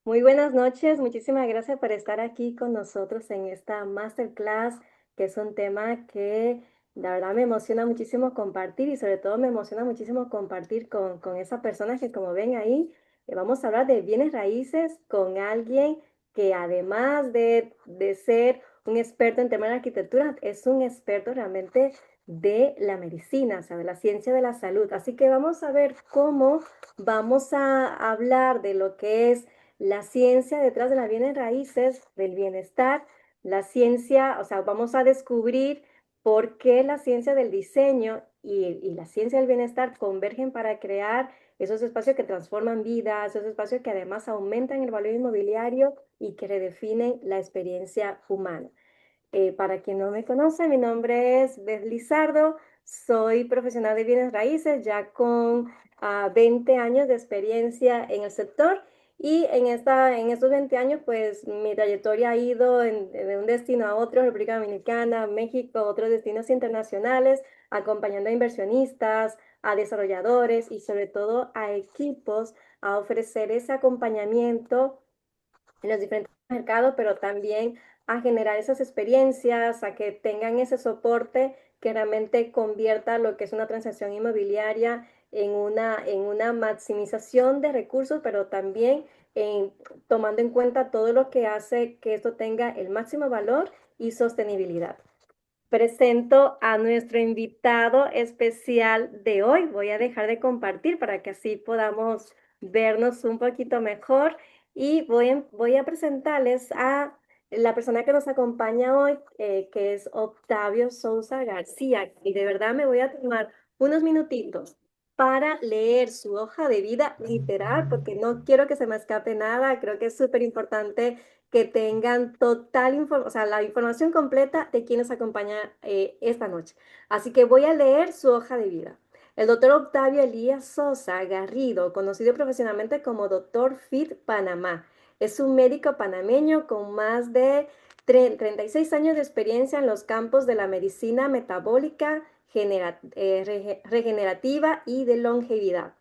Muy buenas noches, muchísimas gracias por estar aquí con nosotros en esta masterclass, que es un tema que la verdad me emociona muchísimo compartir y sobre todo me emociona muchísimo compartir con esa persona que como ven ahí, vamos a hablar de bienes raíces con alguien que además de ser un experto en temas de arquitectura, es un experto realmente de la medicina, o sea, de la ciencia de la salud. Así que vamos a ver cómo vamos a hablar de lo que es la ciencia detrás de las bienes raíces del bienestar, la ciencia, o sea, vamos a descubrir por qué la ciencia del diseño y la ciencia del bienestar convergen para crear esos espacios que transforman vidas, esos espacios que además aumentan el valor inmobiliario y que redefinen la experiencia humana. Para quien no me conoce, mi nombre es Beth Lizardo, soy profesional de bienes raíces ya con 20 años de experiencia en el sector y en estos 20 años pues mi trayectoria ha ido de un destino a otro, República Dominicana, México, otros destinos internacionales, acompañando a inversionistas, a desarrolladores y sobre todo a equipos a ofrecer ese acompañamiento en los diferentes mercados, pero también a generar esas experiencias, a que tengan ese soporte que realmente convierta lo que es una transacción inmobiliaria en una maximización de recursos, pero también en, tomando en cuenta todo lo que hace que esto tenga el máximo valor y sostenibilidad. Presento a nuestro invitado especial de hoy. Voy a dejar de compartir para que así podamos vernos un poquito mejor y voy a presentarles a la persona que nos acompaña hoy, que es Octavio Sousa García. Y de verdad me voy a tomar unos minutitos para leer su hoja de vida literal, porque no quiero que se me escape nada. Creo que es súper importante que tengan total información, o sea, la información completa de quién nos acompaña esta noche. Así que voy a leer su hoja de vida. El doctor Octavio Elías Sosa Garrido, conocido profesionalmente como Doctor Fit Panamá, es un médico panameño con más de 36 años de experiencia en los campos de la medicina metabólica, regenerativa y de longevidad.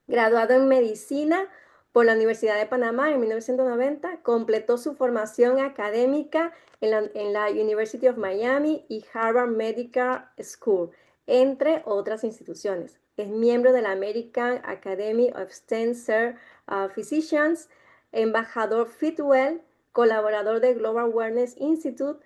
Graduado en medicina por la Universidad de Panamá en 1990, completó su formación académica en la University of Miami y Harvard Medical School, entre otras instituciones. Es miembro de la American Academy of Stem Cell Physicians, embajador Fitwell, colaborador de Global Wellness Institute,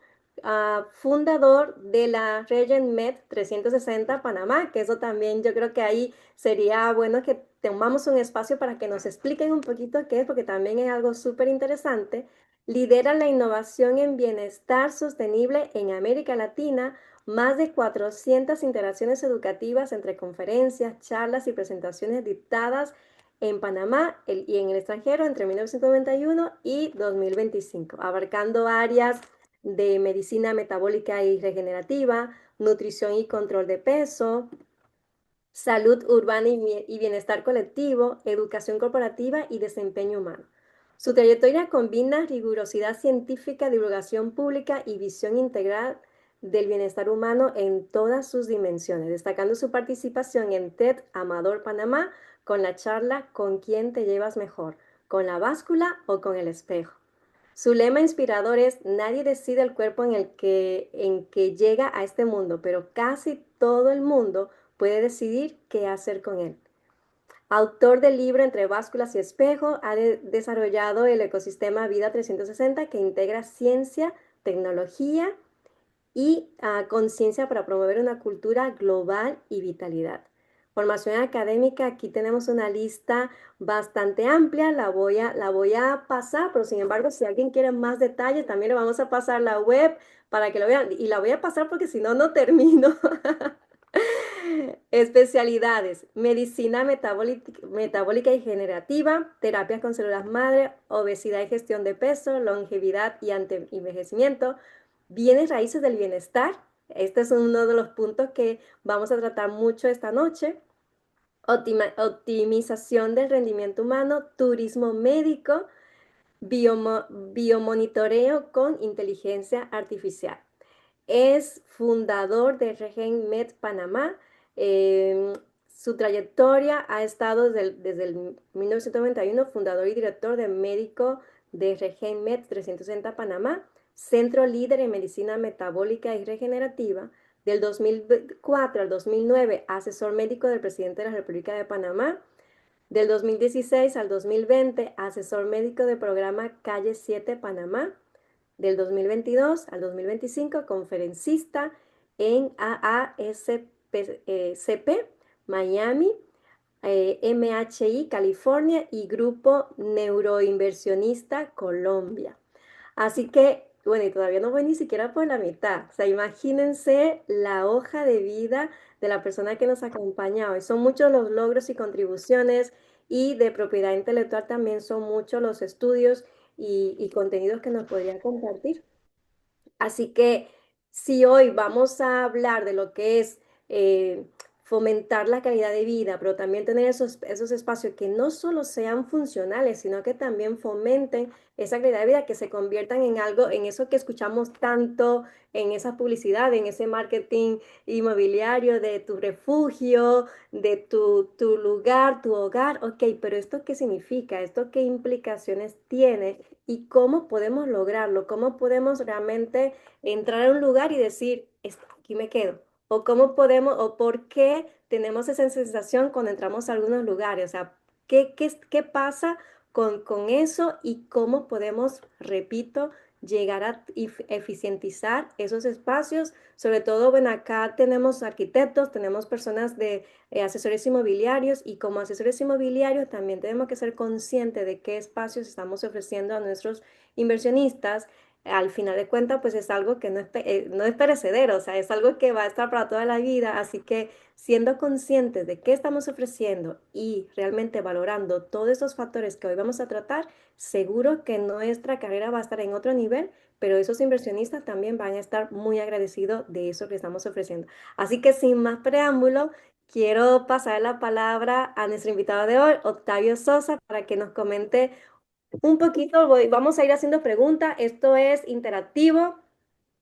fundador de la Regent Med 360 Panamá, que eso también yo creo que ahí sería bueno que tomamos un espacio para que nos expliquen un poquito qué es, porque también es algo súper interesante. Lidera la innovación en bienestar sostenible en América Latina, más de 400 interacciones educativas entre conferencias, charlas y presentaciones dictadas en Panamá y en el extranjero entre 1991 y 2025, abarcando áreas de medicina metabólica y regenerativa, nutrición y control de peso, salud urbana y bienestar colectivo, educación corporativa y desempeño humano. Su trayectoria combina rigurosidad científica, divulgación pública y visión integral del bienestar humano en todas sus dimensiones, destacando su participación en TED Amador Panamá con la charla ¿Con quién te llevas mejor? ¿Con la báscula o con el espejo? Su lema inspirador es: nadie decide el cuerpo en que llega a este mundo, pero casi todo el mundo puede decidir qué hacer con él. Autor del libro Entre básculas y espejo, ha desarrollado el ecosistema Vida 360 que integra ciencia, tecnología y conciencia para promover una cultura global y vitalidad. Formación académica, aquí tenemos una lista bastante amplia, la voy a pasar, pero sin embargo, si alguien quiere más detalles, también le vamos a pasar la web para que lo vean. Y la voy a pasar porque si no, no termino. Especialidades: medicina metabólica y generativa, terapias con células madre, obesidad y gestión de peso, longevidad y anti-envejecimiento, bienes raíces del bienestar. Este es uno de los puntos que vamos a tratar mucho esta noche. Optimización del rendimiento humano, turismo médico, biomonitoreo con inteligencia artificial. Es fundador de Regen Med Panamá. Eh, Su trayectoria ha estado desde el 1991 fundador y director de médico de RegenMed 360 Panamá, centro líder en medicina metabólica y regenerativa. Del 2004 al 2009, asesor médico del presidente de la República de Panamá. Del 2016 al 2020, asesor médico del programa Calle 7 Panamá. Del 2022 al 2025, conferencista en AASCP Miami, MHI California y Grupo Neuroinversionista Colombia. Así que, bueno, y todavía no voy ni siquiera por la mitad. O sea, imagínense la hoja de vida de la persona que nos acompaña hoy. Son muchos los logros y contribuciones y de propiedad intelectual también son muchos los estudios y contenidos que nos podría compartir. Así que si hoy vamos a hablar de lo que es fomentar la calidad de vida, pero también tener esos espacios que no solo sean funcionales, sino que también fomenten esa calidad de vida, que se conviertan en algo, en eso que escuchamos tanto en esa publicidad, en ese marketing inmobiliario de tu refugio, de tu lugar, tu hogar. Ok, pero ¿esto qué significa? ¿Esto qué implicaciones tiene? ¿Y cómo podemos lograrlo? ¿Cómo podemos realmente entrar a un lugar y decir, aquí me quedo? ¿O cómo podemos, o por qué tenemos esa sensación cuando entramos a algunos lugares? O sea, ¿qué pasa con eso y cómo podemos, repito, llegar a eficientizar esos espacios? Sobre todo, bueno, acá tenemos arquitectos, tenemos personas de asesores inmobiliarios, y como asesores inmobiliarios también tenemos que ser conscientes de qué espacios estamos ofreciendo a nuestros inversionistas. Al final de cuentas, pues es algo que no es perecedero, o sea, es algo que va a estar para toda la vida. Así que siendo conscientes de qué estamos ofreciendo y realmente valorando todos esos factores que hoy vamos a tratar, seguro que nuestra carrera va a estar en otro nivel, pero esos inversionistas también van a estar muy agradecidos de eso que estamos ofreciendo. Así que sin más preámbulo, quiero pasar la palabra a nuestro invitado de hoy, Octavio Sosa, para que nos comente un poquito. Vamos a ir haciendo preguntas. Esto es interactivo,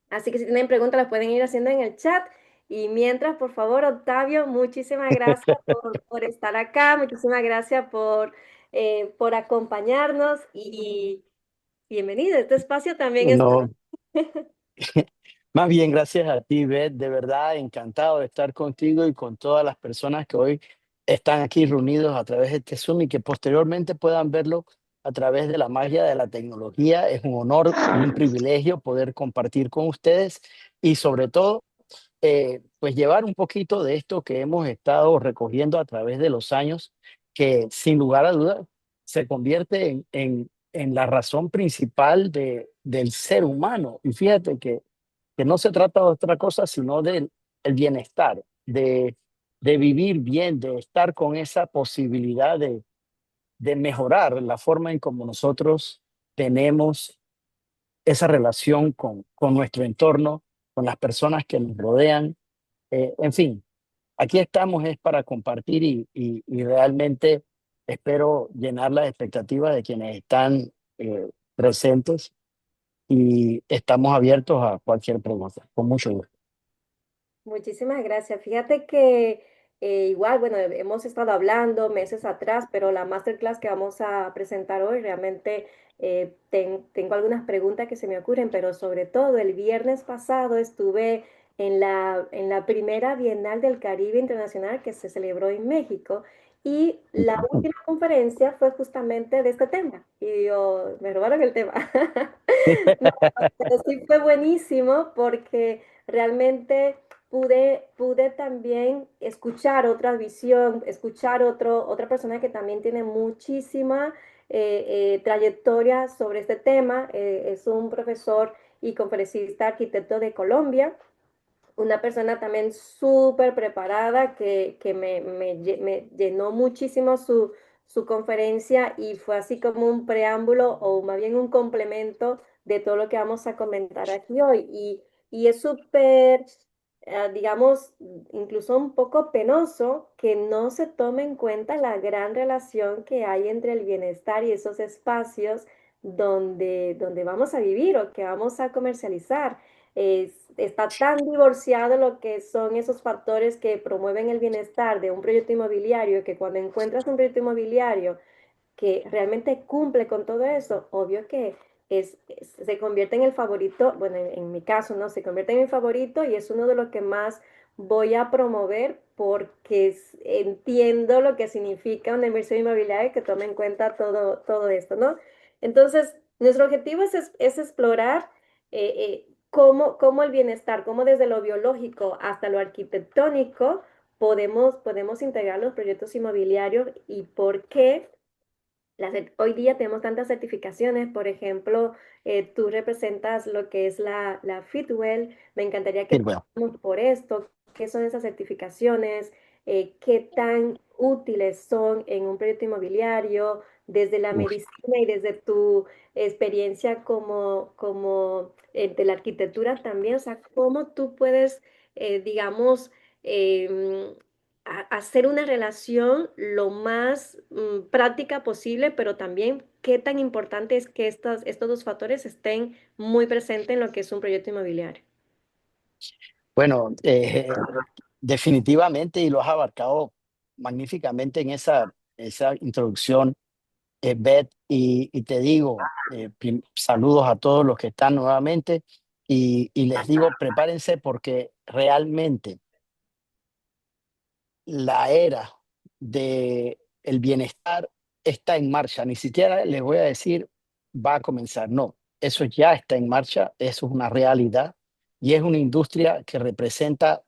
así que si tienen preguntas las pueden ir haciendo en el chat. Y mientras, por favor, Octavio, muchísimas gracias por estar acá, muchísimas gracias por acompañarnos y bienvenido. Este espacio también es para... No, más bien gracias a ti, Beth. De verdad, encantado de estar contigo y con todas las personas que hoy están aquí reunidos a través de este Zoom y que posteriormente puedan verlo a través de la magia de la tecnología. Es un honor y un privilegio poder compartir con ustedes y sobre todo, pues llevar un poquito de esto que hemos estado recogiendo a través de los años, que sin lugar a dudas se convierte en la razón principal del ser humano. Y fíjate que no se trata de otra cosa sino del el bienestar, de vivir bien, de estar con esa posibilidad de mejorar la forma en como nosotros tenemos esa relación con nuestro entorno, con las personas que nos rodean. En fin, aquí estamos es para compartir y realmente espero llenar las expectativas de quienes están presentes y estamos abiertos a cualquier pregunta, con mucho gusto. Muchísimas gracias. Fíjate que igual, bueno, hemos estado hablando meses atrás, pero la masterclass que vamos a presentar hoy realmente tengo algunas preguntas que se me ocurren, pero sobre todo el viernes pasado estuve en la primera Bienal del Caribe Internacional que se celebró en México, y la última conferencia fue justamente de este tema y yo, me robaron el tema. No, pero sí fue buenísimo porque realmente pude también escuchar otra visión, escuchar otra persona que también tiene muchísima trayectoria sobre este tema. Es un profesor y conferencista arquitecto de Colombia, una persona también súper preparada que me llenó muchísimo su conferencia, y fue así como un preámbulo o más bien un complemento de todo lo que vamos a comentar aquí hoy. Y es súper, digamos, incluso un poco penoso que no se tome en cuenta la gran relación que hay entre el bienestar y esos espacios donde vamos a vivir o que vamos a comercializar. está tan divorciado lo que son esos factores que promueven el bienestar de un proyecto inmobiliario que cuando encuentras un proyecto inmobiliario que realmente cumple con todo eso, obvio que se convierte en el favorito, bueno, en mi caso, ¿no? Se convierte en mi favorito y es uno de los que más voy a promover porque entiendo lo que significa una inversión inmobiliaria que tome en cuenta todo esto, ¿no? Entonces, nuestro objetivo es explorar cómo el bienestar, cómo desde lo biológico hasta lo arquitectónico podemos integrar los proyectos inmobiliarios y por qué hoy día tenemos tantas certificaciones, por ejemplo, tú representas lo que es la Fitwel, me encantaría que Bueno, pasáramos por esto, qué son esas certificaciones, qué tan útiles son en un proyecto inmobiliario, desde la uf, medicina y desde tu experiencia de la arquitectura también, o sea, cómo tú puedes, digamos, em, hacer una relación lo más práctica posible, pero también qué tan importante es que estos dos factores estén muy presentes en lo que es un proyecto inmobiliario. bueno, definitivamente, y lo has abarcado magníficamente en esa introducción, Beth, y te digo, saludos a todos los que están nuevamente, y les digo, prepárense porque realmente la era de el bienestar está en marcha. Ni siquiera les voy a decir va a comenzar. No, eso ya está en marcha, eso es una realidad y es una industria que representa,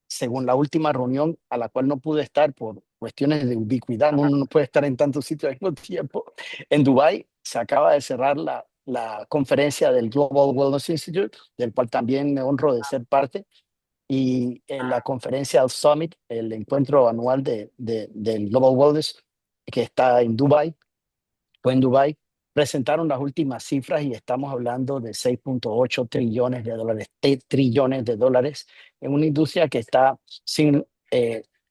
según la última reunión a la cual no pude estar por cuestiones de ubicuidad, uno no puede estar en tantos sitios al mismo tiempo. En Dubái se acaba de cerrar la conferencia del Global Wellness Institute, del cual también me honro de ser parte, y en la conferencia al Summit, el encuentro anual del Global Wellness, que está en Dubai, fue en Dubai, presentaron las últimas cifras y estamos hablando de 6.8 trillones de dólares, trillones de dólares en una industria que está sin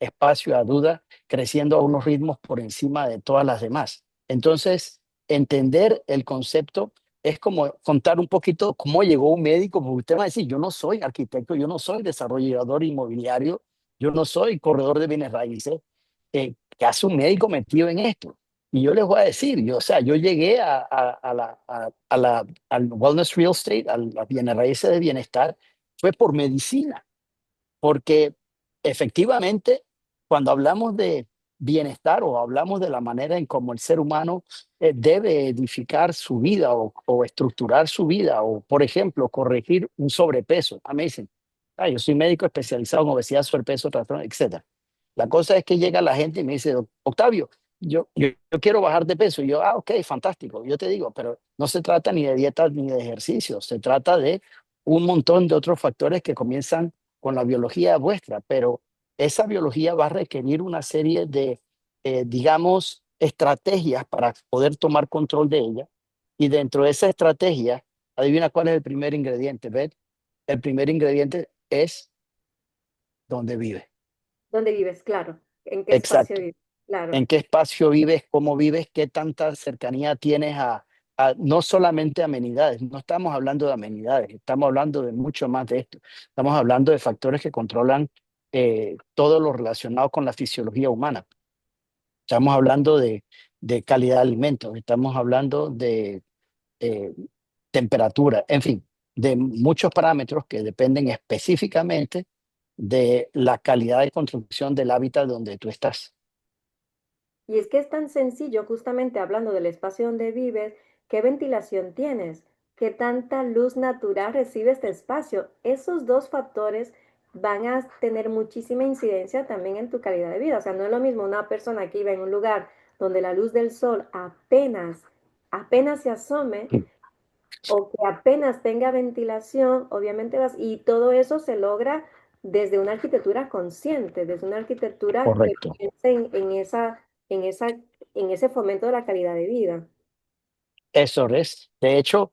espacio a duda, creciendo a unos ritmos por encima de todas las demás. Entonces, entender el concepto es como contar un poquito cómo llegó un médico, porque usted va a decir, yo no soy arquitecto, yo no soy desarrollador inmobiliario, yo no soy corredor de bienes raíces. ¿Qué hace un médico metido en esto? Y yo les voy a decir, o sea, yo llegué al Wellness Real Estate, a las bienes raíces de bienestar, fue por medicina, porque efectivamente, cuando hablamos de bienestar o hablamos de la manera en cómo el ser humano debe edificar su vida o estructurar su vida, o por ejemplo, corregir un sobrepeso. A mí me dicen, "Ah, yo soy médico especializado en obesidad, sobrepeso, trastorno, etcétera". La cosa es que llega la gente y me dice, Octavio, yo quiero bajar de peso. Y yo, ok, fantástico. Yo te digo, pero no se trata ni de dieta ni de ejercicio, se trata de un montón de otros factores que comienzan con la biología vuestra, pero esa biología va a requerir una serie de, digamos, estrategias para poder tomar control de ella. Y dentro de esa estrategia, adivina cuál es el primer ingrediente, ¿ves? El primer ingrediente es donde vive. ¿Dónde vives? Claro. ¿En qué espacio Exacto. vives? Claro. En qué espacio vives, qué tanta cercanía tienes a no solamente amenidades, no estamos hablando de amenidades, estamos hablando de mucho más de esto. Estamos hablando de factores que controlan todo lo relacionado con la fisiología humana. Estamos hablando de calidad de alimentos, estamos hablando de eh, temperatura, en fin, de muchos parámetros que dependen específicamente de la calidad de construcción del hábitat donde tú estás. Y es que es tan sencillo, justamente hablando del espacio donde vives, qué ventilación tienes, qué tanta luz natural recibe este espacio. Esos dos factores van a tener muchísima incidencia también en tu calidad de vida. O sea, no es lo mismo una persona que vive en un lugar donde la luz del sol apenas se asome o que apenas tenga ventilación, obviamente y todo eso se logra desde una arquitectura consciente, desde una arquitectura que Correcto. piense en esa, en ese fomento de la calidad de vida. Eso es. De hecho,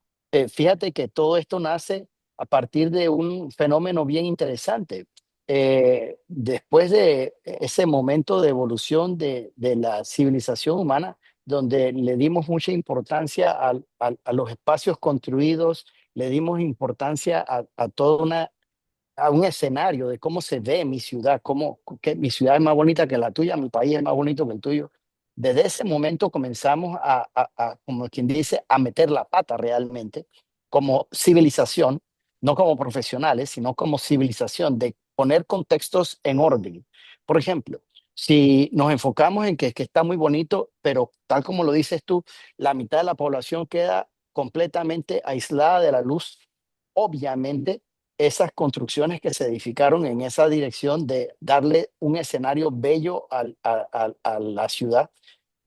fíjate que todo esto nace a partir de un fenómeno bien interesante. Después de ese momento de evolución de la civilización humana, donde le dimos mucha importancia a los espacios construidos le dimos importancia a toda una a un escenario de cómo se ve mi ciudad, cómo que mi ciudad es más bonita que la tuya, mi país es más bonito que el tuyo. Desde ese momento comenzamos como quien dice, a meter la pata realmente como civilización, no como profesionales, sino como civilización, de poner contextos en orden. Por ejemplo, si nos enfocamos en que está muy bonito, pero tal como lo dices tú, la mitad de la población queda completamente aislada de la luz, obviamente esas construcciones que se edificaron en esa dirección de darle un escenario bello a la ciudad,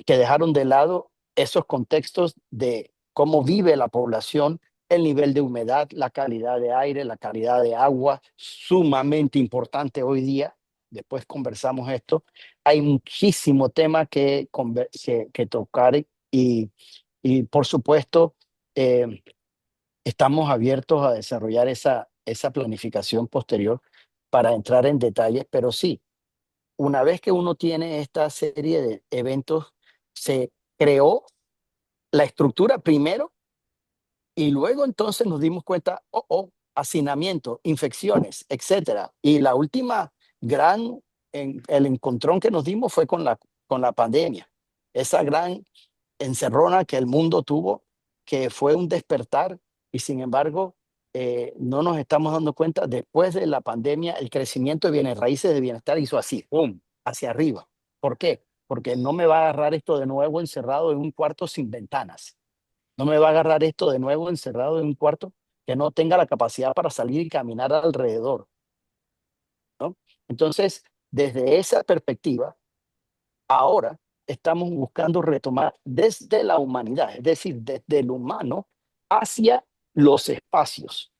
que dejaron de lado esos contextos de cómo vive la población, el nivel de humedad, la calidad de aire, la calidad de agua, sumamente importante hoy día. Después conversamos esto. Hay muchísimo tema que tocar y por supuesto, eh, estamos abiertos a desarrollar esa planificación posterior para entrar en detalles, pero sí, una vez que uno tiene esta serie de eventos, se creó la estructura primero y luego entonces nos dimos cuenta, hacinamiento, infecciones, etcétera. Y la última gran, el encontrón que nos dimos fue con la pandemia, esa gran encerrona que el mundo tuvo, que fue un despertar y sin embargo no nos estamos dando cuenta, después de la pandemia el crecimiento de bienes raíces de bienestar hizo así, ¡pum!, hacia arriba. ¿Por qué? Porque no me va a agarrar esto de nuevo encerrado en un cuarto sin ventanas. No me va a agarrar esto de nuevo encerrado en un cuarto que no tenga la capacidad para salir y caminar alrededor, ¿no? Entonces, desde esa perspectiva, ahora estamos buscando retomar desde la humanidad, es decir, desde el humano hacia los espacios,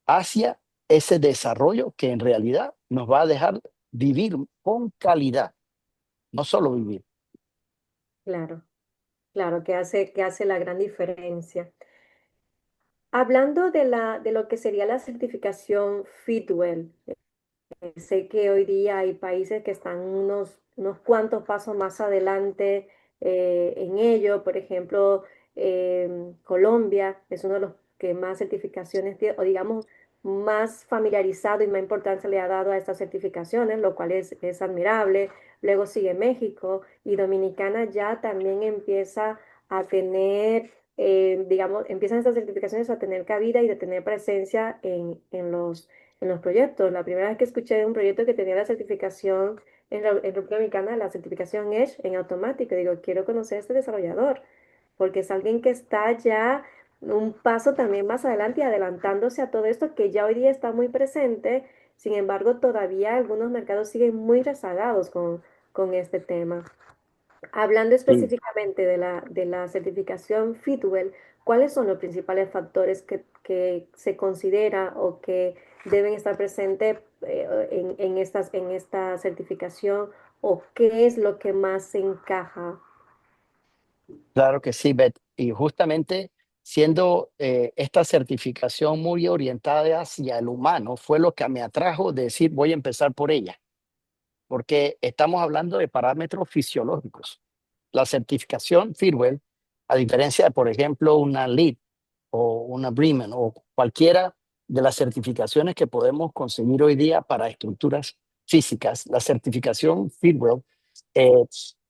hacia ese desarrollo que en realidad nos va a dejar vivir con calidad, no solo vivir. Claro, claro, que hace la gran diferencia. Hablando de de lo que sería la certificación Fitwel, sé que hoy día hay países que están unos cuantos pasos más adelante en ello. Por ejemplo, Colombia es uno de los que más certificaciones tiene, o digamos, más familiarizado y más importancia le ha dado a estas certificaciones, lo cual es admirable. Luego sigue México y Dominicana ya también empieza a tener, digamos, empiezan estas certificaciones a tener cabida y de tener presencia en los proyectos. La primera vez que escuché de un proyecto que tenía la certificación en República Dominicana, la certificación Edge en automático, digo, quiero conocer a este desarrollador, porque es alguien que está ya un paso también más adelante y adelantándose a todo esto que ya hoy día está muy presente. Sin embargo, todavía algunos mercados siguen muy rezagados con este tema. Hablando Sí, específicamente de la certificación Fitwel, ¿cuáles son los principales factores que se considera o que deben estar presentes en esta certificación o qué es lo que más se encaja? claro que sí, Beth. Y justamente siendo esta certificación muy orientada hacia el humano, fue lo que me atrajo de decir, voy a empezar por ella, porque estamos hablando de parámetros fisiológicos. La certificación Fitwel, a diferencia de, por ejemplo, una LEED o una Bremen o cualquiera de las certificaciones que podemos conseguir hoy día para estructuras físicas, la certificación Fitwel eh,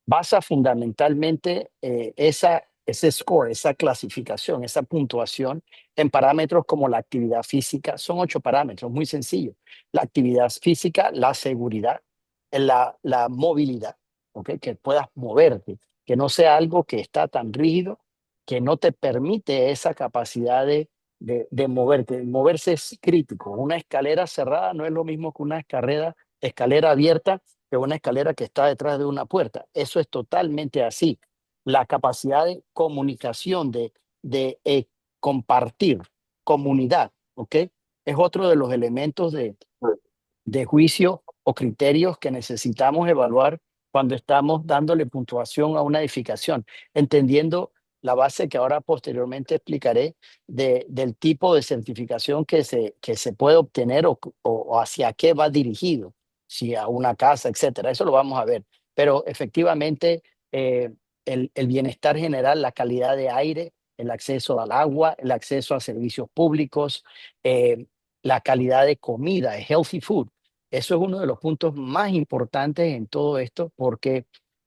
basa fundamentalmente ese score, esa clasificación, esa puntuación en parámetros como la actividad física. Son 8 parámetros, muy sencillos. La actividad física, la seguridad, la movilidad, ¿okay? Que puedas moverte, que no sea algo que está tan rígido que no te permite esa capacidad de moverte. Moverse es crítico. Una escalera cerrada no es lo mismo que una escalera abierta, que una escalera que está detrás de una puerta. Eso es totalmente así. La capacidad de comunicación, de compartir, comunidad, ¿ok? Es otro de los elementos de juicio o criterios que necesitamos evaluar cuando estamos dándole puntuación a una edificación, entendiendo la base que ahora posteriormente explicaré del tipo de certificación que se puede obtener o hacia qué va dirigido, si a una casa, etcétera. Eso lo vamos a ver. Pero efectivamente, el bienestar general, la calidad de aire, el acceso al agua, el acceso a servicios públicos, eh, la calidad de comida, healthy food. Eso es uno de los puntos más importantes en todo esto porque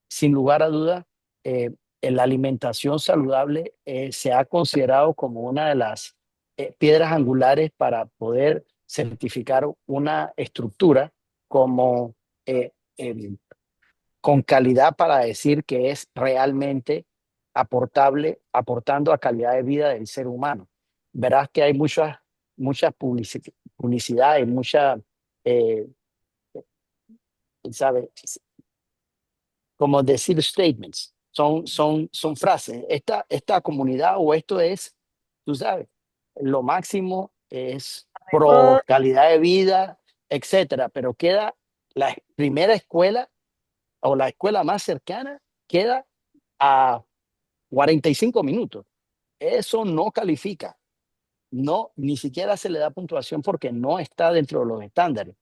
sin lugar a duda, eh, la alimentación saludable se ha considerado como una de las piedras angulares para poder certificar una estructura como eh, em, con calidad para decir que es realmente aportando a calidad de vida del ser humano. Verás que hay muchas publicidad y mucha, eh, ¿sabes? Como decir statements, son frases. Esta comunidad o esto es, tú sabes, lo máximo es pro Mejor, calidad de vida, etcétera, pero queda la primera escuela o la escuela más cercana, queda a 45 minutos. Eso no califica, no, ni siquiera se le da puntuación porque no está dentro de los estándares.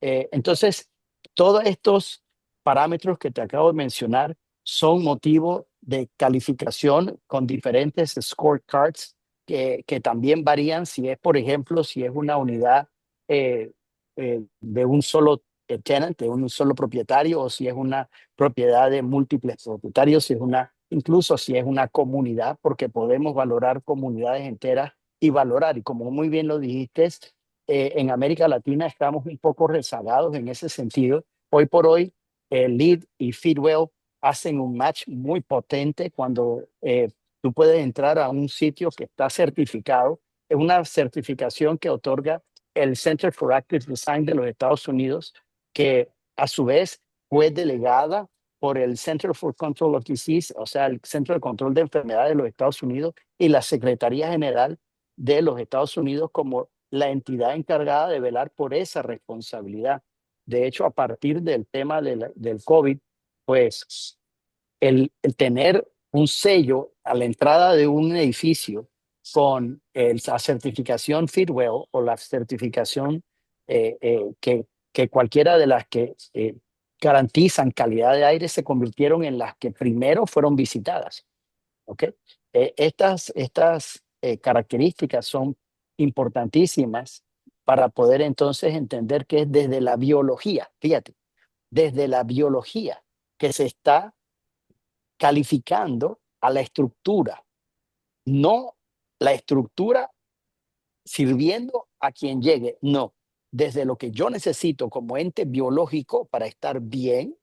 Entonces, todos estos parámetros que te acabo de mencionar son motivo de calificación con diferentes scorecards que también varían si es, por ejemplo, si es una unidad eh, de un solo tenant, de un solo propietario, o si es una propiedad de múltiples propietarios, si es una, incluso si es una comunidad, porque podemos valorar comunidades enteras y valorar, y como muy bien lo dijiste, en América Latina estamos un poco rezagados en ese sentido. Hoy por hoy, Lead y Feedwell hacen un match muy potente cuando tú puedes entrar a un sitio que está certificado. Es una certificación que otorga el Center for Active Design de los Estados Unidos, que a su vez fue delegada por el Center for Control of Disease, o sea, el Centro de Control de Enfermedades de los Estados Unidos y la Secretaría General de los Estados Unidos como la entidad encargada de velar por esa responsabilidad. De hecho, a partir del tema del COVID, pues el tener un sello a la entrada de un edificio con la certificación Fitwell o la certificación que cualquiera de las que garantizan calidad de aire se convirtieron en las que primero fueron visitadas. ¿Ok? Estas características son importantísimas para poder entonces entender que es desde la biología, fíjate, desde la biología que se está calificando a la estructura, no la estructura sirviendo a quien llegue, no, desde lo que yo necesito como ente biológico para estar bien,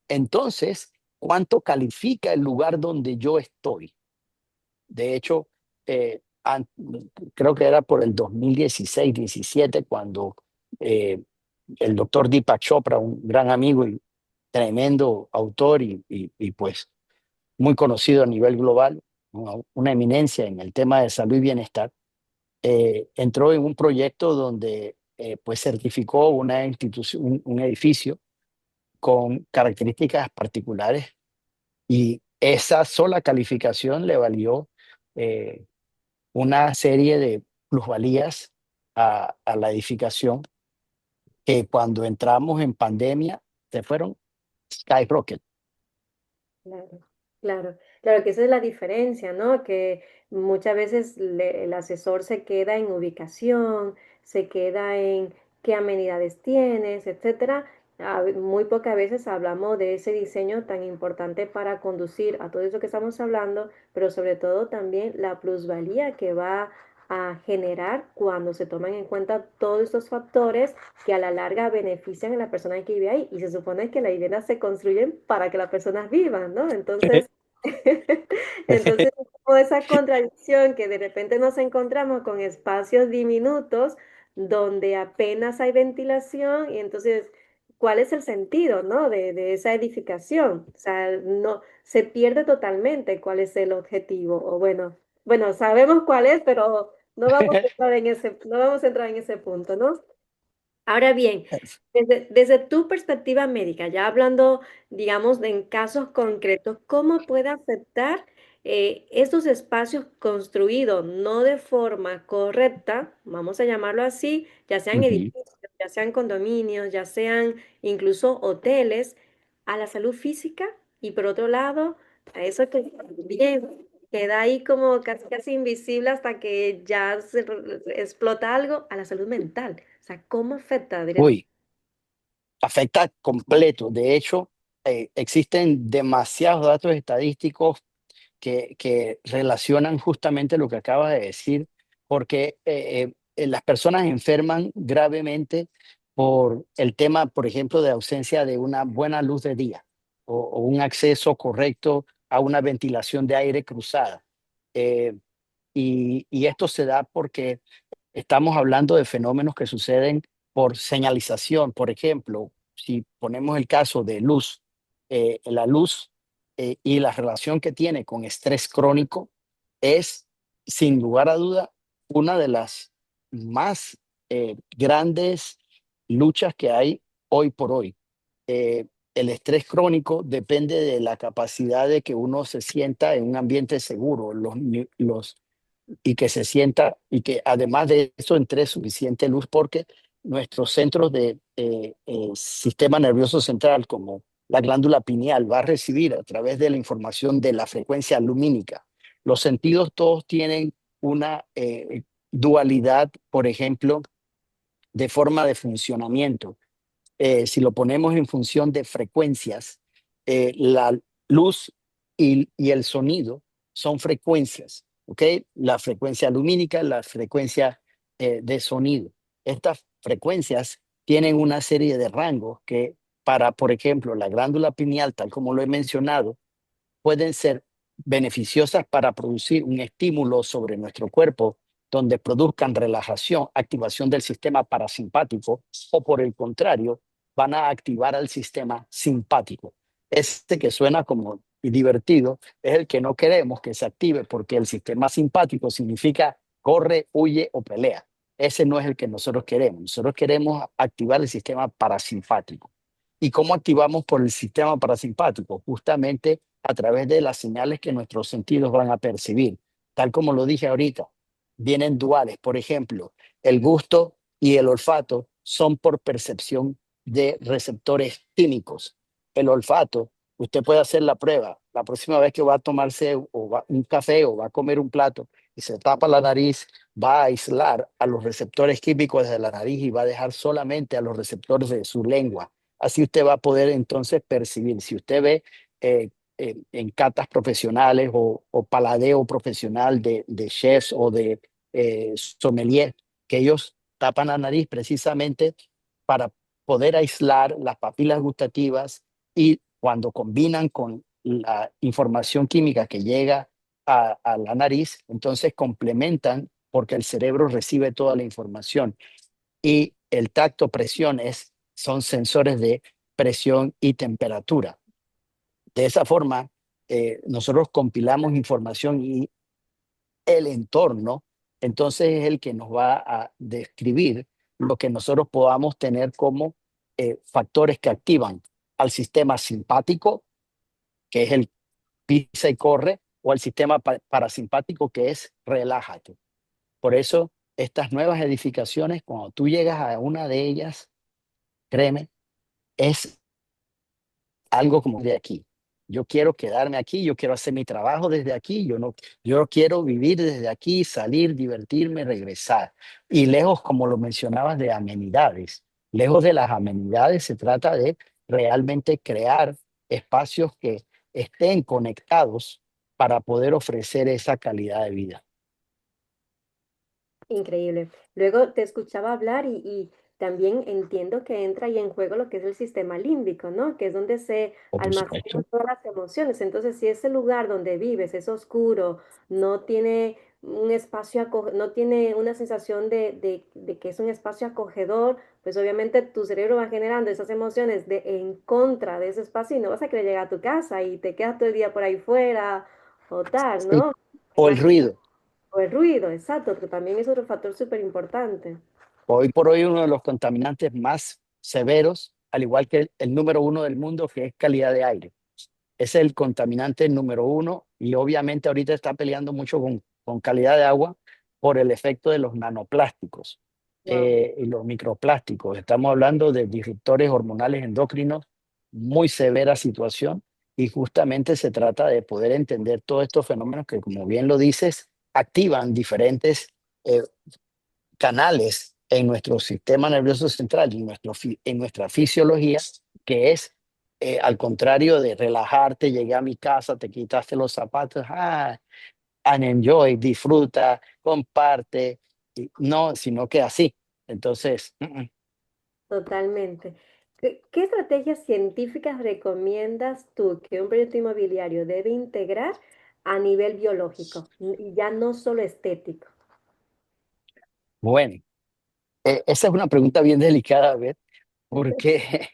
entonces, ¿cuánto califica el lugar donde yo estoy? De hecho, eh, an- creo que era por el 2016-17 cuando eh, el doctor Deepak Chopra, un gran amigo y tremendo autor y pues muy conocido a nivel global, una eminencia en el tema de salud y bienestar, entró en un proyecto donde pues certificó una institución, un edificio con características particulares y esa sola calificación le valió eh, una serie de plusvalías a la edificación que cuando entramos en pandemia se fueron skyrocket. claro, claro, claro que esa es la diferencia, ¿no? Que muchas veces el asesor se queda en ubicación, se queda en qué amenidades tienes, etcétera. Muy pocas veces hablamos de ese diseño tan importante para conducir a todo eso que estamos hablando, pero sobre todo también la plusvalía que va a generar cuando se toman en cuenta todos estos factores que a la larga benefician a la persona que vive ahí. Y se supone que las viviendas se construyen para que las personas vivan, ¿no? Entonces, entonces, como esa contradicción que de repente nos encontramos con espacios diminutos donde apenas hay ventilación y entonces, ¿cuál es el sentido, ¿no? de esa edificación? O sea, no, se pierde totalmente cuál es el objetivo. O bueno, sabemos cuál es, pero no vamos a entrar en no vamos a entrar en ese punto, ¿no? Ahora bien, desde tu perspectiva médica, ya hablando, digamos, en casos concretos, ¿cómo puede afectar estos espacios construidos no de forma correcta, vamos a llamarlo así, ya sean Ujú. edificios, ya sean condominios, ya sean incluso hoteles, a la salud física y por otro lado, a eso que bien? queda ahí como casi, casi invisible hasta que ya explota algo a la salud mental. O sea, ¿cómo afecta directamente? Uy, afecta completo. De hecho, existen demasiados datos estadísticos que relacionan justamente lo que acabas de decir, porque las personas enferman gravemente por el tema, por ejemplo, de ausencia de una buena luz de día o un acceso correcto a una ventilación de aire cruzada. Eh, y esto se da porque estamos hablando de fenómenos que suceden por señalización. Por ejemplo, si ponemos el caso de luz, la luz y la relación que tiene con estrés crónico es, sin lugar a duda, una de las más grandes luchas que hay hoy por hoy. El estrés crónico depende de la capacidad de que uno se sienta en un ambiente seguro. Y que se sienta y que además de eso entre suficiente luz porque nuestros centros de sistema nervioso central como la glándula pineal va a recibir a través de la información de la frecuencia lumínica. Los sentidos todos tienen una dualidad, por ejemplo, de forma de funcionamiento. Si lo ponemos en función de frecuencias, la luz y el sonido son frecuencias, ¿ok? La frecuencia lumínica, la frecuencia de sonido. Estas frecuencias tienen una serie de rangos que para, por ejemplo, la glándula pineal, tal como lo he mencionado, pueden ser beneficiosas para producir un estímulo sobre nuestro cuerpo donde produzcan relajación, activación del sistema parasimpático, o por el contrario, van a activar al sistema simpático. Este que suena como divertido es el que no queremos que se active porque el sistema simpático significa corre, huye o pelea. Ese no es el que nosotros queremos. Nosotros queremos activar el sistema parasimpático. ¿Y cómo activamos por el sistema parasimpático? Justamente a través de las señales que nuestros sentidos van a percibir. Tal como lo dije ahorita, vienen duales. Por ejemplo, el gusto y el olfato son por percepción de receptores químicos. El olfato, usted puede hacer la prueba. La próxima vez que va a tomarse un café o va a comer un plato y se tapa la nariz, va a aislar a los receptores químicos de la nariz y va a dejar solamente a los receptores de su lengua. Así usted va a poder entonces percibir. Si usted ve en catas profesionales o paladeo profesional de chefs o de sommelier, que ellos tapan la nariz precisamente para poder aislar las papilas gustativas y cuando combinan con la información química que llega a la nariz, entonces complementan porque el cerebro recibe toda la información y el tacto, presión son sensores de presión y temperatura. De esa forma, nosotros compilamos información y el entorno, entonces es el que nos va a describir lo que nosotros podamos tener como factores que activan al sistema simpático, que es el pisa y corre, o al sistema parasimpático, que es relájate. Por eso, estas nuevas edificaciones, cuando tú llegas a una de ellas, créeme, es algo como de aquí. Yo quiero quedarme aquí, yo quiero hacer mi trabajo desde aquí, yo quiero vivir desde aquí, salir, divertirme, regresar. Y lejos, como lo mencionabas, de amenidades. Lejos de las amenidades se trata de realmente crear espacios que estén conectados para poder ofrecer esa calidad de vida. Increíble. Luego te escuchaba hablar y también entiendo que entra ahí en juego lo que es el sistema límbico, ¿no? Que es donde se O por almacenan supuesto. todas las emociones. Entonces, si ese lugar donde vives es oscuro, no tiene un espacio, no tiene una sensación de que es un espacio acogedor, pues obviamente tu cerebro va generando esas emociones de en contra de ese espacio y no vas a querer llegar a tu casa y te quedas todo el día por ahí fuera o tal, Sí. ¿no? O el ruido. O el ruido, exacto, que también es otro factor súper importante. Hoy por hoy uno de los contaminantes más severos, al igual que el número uno del mundo, que es calidad de aire. Es el contaminante número uno y obviamente ahorita está peleando mucho con calidad de agua por el efecto de los nanoplásticos Wow. y los microplásticos. Estamos hablando de disruptores hormonales endocrinos, muy severa situación y justamente se trata de poder entender todos estos fenómenos que, como bien lo dices, activan diferentes eh, canales en nuestro sistema nervioso central y en nuestra fisiología, que es, al contrario de relajarte, llegué a mi casa, te quitaste los zapatos, and enjoy, disfruta, comparte, no, sino que así. Entonces, Totalmente. ¿Qué estrategias científicas recomiendas tú que un proyecto inmobiliario debe integrar a nivel biológico y ya no solo estético? bueno, esa es una pregunta bien delicada, ¿ves? Porque,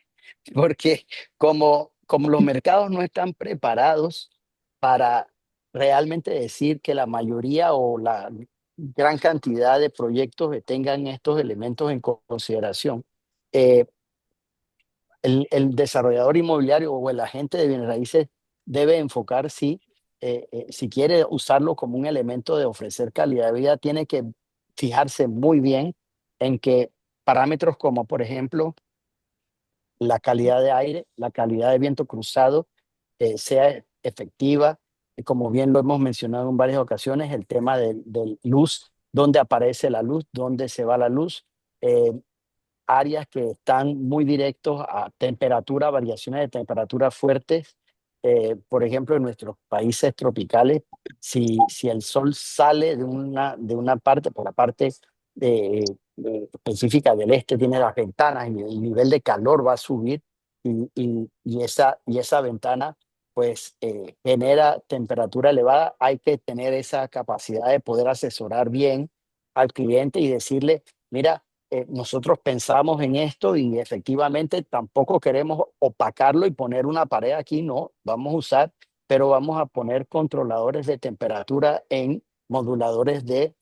porque como los mercados no están preparados para realmente decir que la mayoría o la gran cantidad de proyectos que tengan estos elementos en consideración, eh, el desarrollador inmobiliario o el agente de bienes raíces debe enfocar si quiere usarlo como un elemento de ofrecer calidad de vida, tiene que fijarse muy bien en que parámetros como, por ejemplo, la calidad de aire, la calidad de viento cruzado sea efectiva. Y como bien lo hemos mencionado en varias ocasiones, el tema de luz, dónde aparece la luz, dónde se va la luz, eh, áreas que están muy directos a temperatura, variaciones de temperatura fuertes. Por ejemplo, en nuestros países tropicales, si el sol sale de una parte, por la parte específica del este, tiene las ventanas y el nivel de calor va a subir y esa ventana pues genera temperatura elevada. Hay que tener esa capacidad de poder asesorar bien al cliente y decirle, mira, nosotros pensamos en esto y efectivamente tampoco queremos opacarlo y poner una pared aquí, no, vamos a usar, pero vamos a poner controladores de temperatura en moduladores de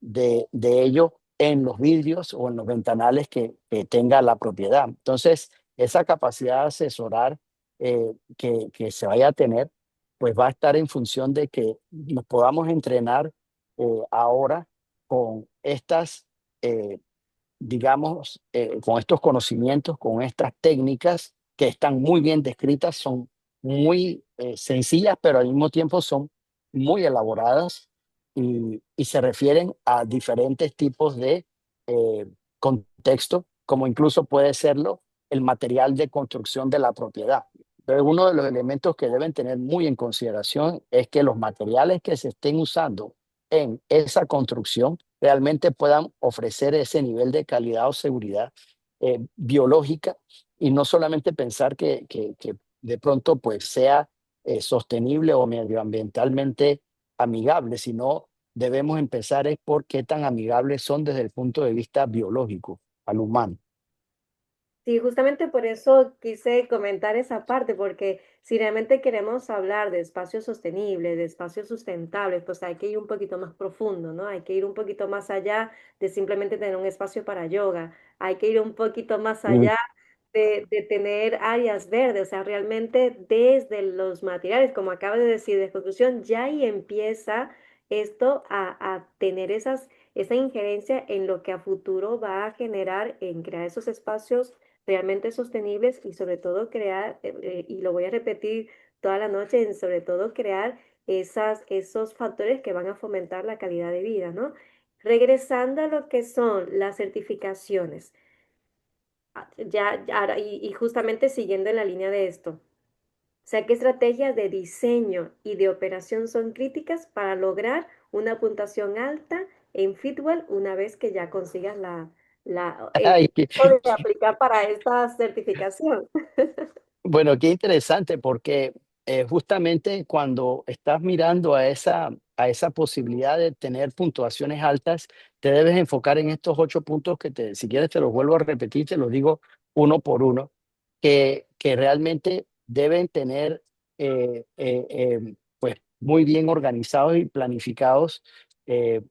ello en los vidrios o en los ventanales que tenga la propiedad. Entonces, esa capacidad de asesorar que se vaya a tener, pues va a estar en función de que nos podamos entrenar ahora con estas eh, digamos, con estos conocimientos, con estas técnicas que están muy bien descritas, son muy sencillas, pero al mismo tiempo son muy elaboradas y se refieren a diferentes tipos de contexto, como incluso puede serlo el material de construcción de la propiedad. Pero uno de los elementos que deben tener muy en consideración es que los materiales que se estén usando en esa construcción realmente puedan ofrecer ese nivel de calidad o seguridad biológica y no solamente pensar que de pronto pues sea sostenible o medioambientalmente amigable, sino debemos empezar es por qué tan amigables son desde el punto de vista biológico al humano. Sí, justamente por eso quise comentar esa parte, porque si realmente queremos hablar de espacios sostenibles, de espacios sustentables, pues hay que ir un poquito más profundo, ¿no? Hay que ir un poquito más allá de simplemente tener un espacio para yoga, hay que ir un poquito más Mm. allá de tener áreas verdes, o sea, realmente desde los materiales, como acaba de decir, de construcción, ya ahí empieza esto a tener esa injerencia en lo que a futuro va a generar en crear esos espacios realmente sostenibles y sobre todo crear, y lo voy a repetir toda la noche, en sobre todo crear esos factores que van a fomentar la calidad de vida, ¿no? Regresando a lo que son las certificaciones, y justamente siguiendo en la línea de esto, o sea, ¿qué estrategias de diseño y de operación son críticas para lograr una puntuación alta en Fitwel una vez que ya consigas el Ay, permiso de aplicar para esta certificación? bueno, qué interesante porque justamente cuando estás mirando a esa posibilidad de tener puntuaciones altas, te debes enfocar en estos 8 puntos si quieres te los vuelvo a repetir, te los digo uno por uno, que realmente deben tener pues muy bien organizados y planificados, eh,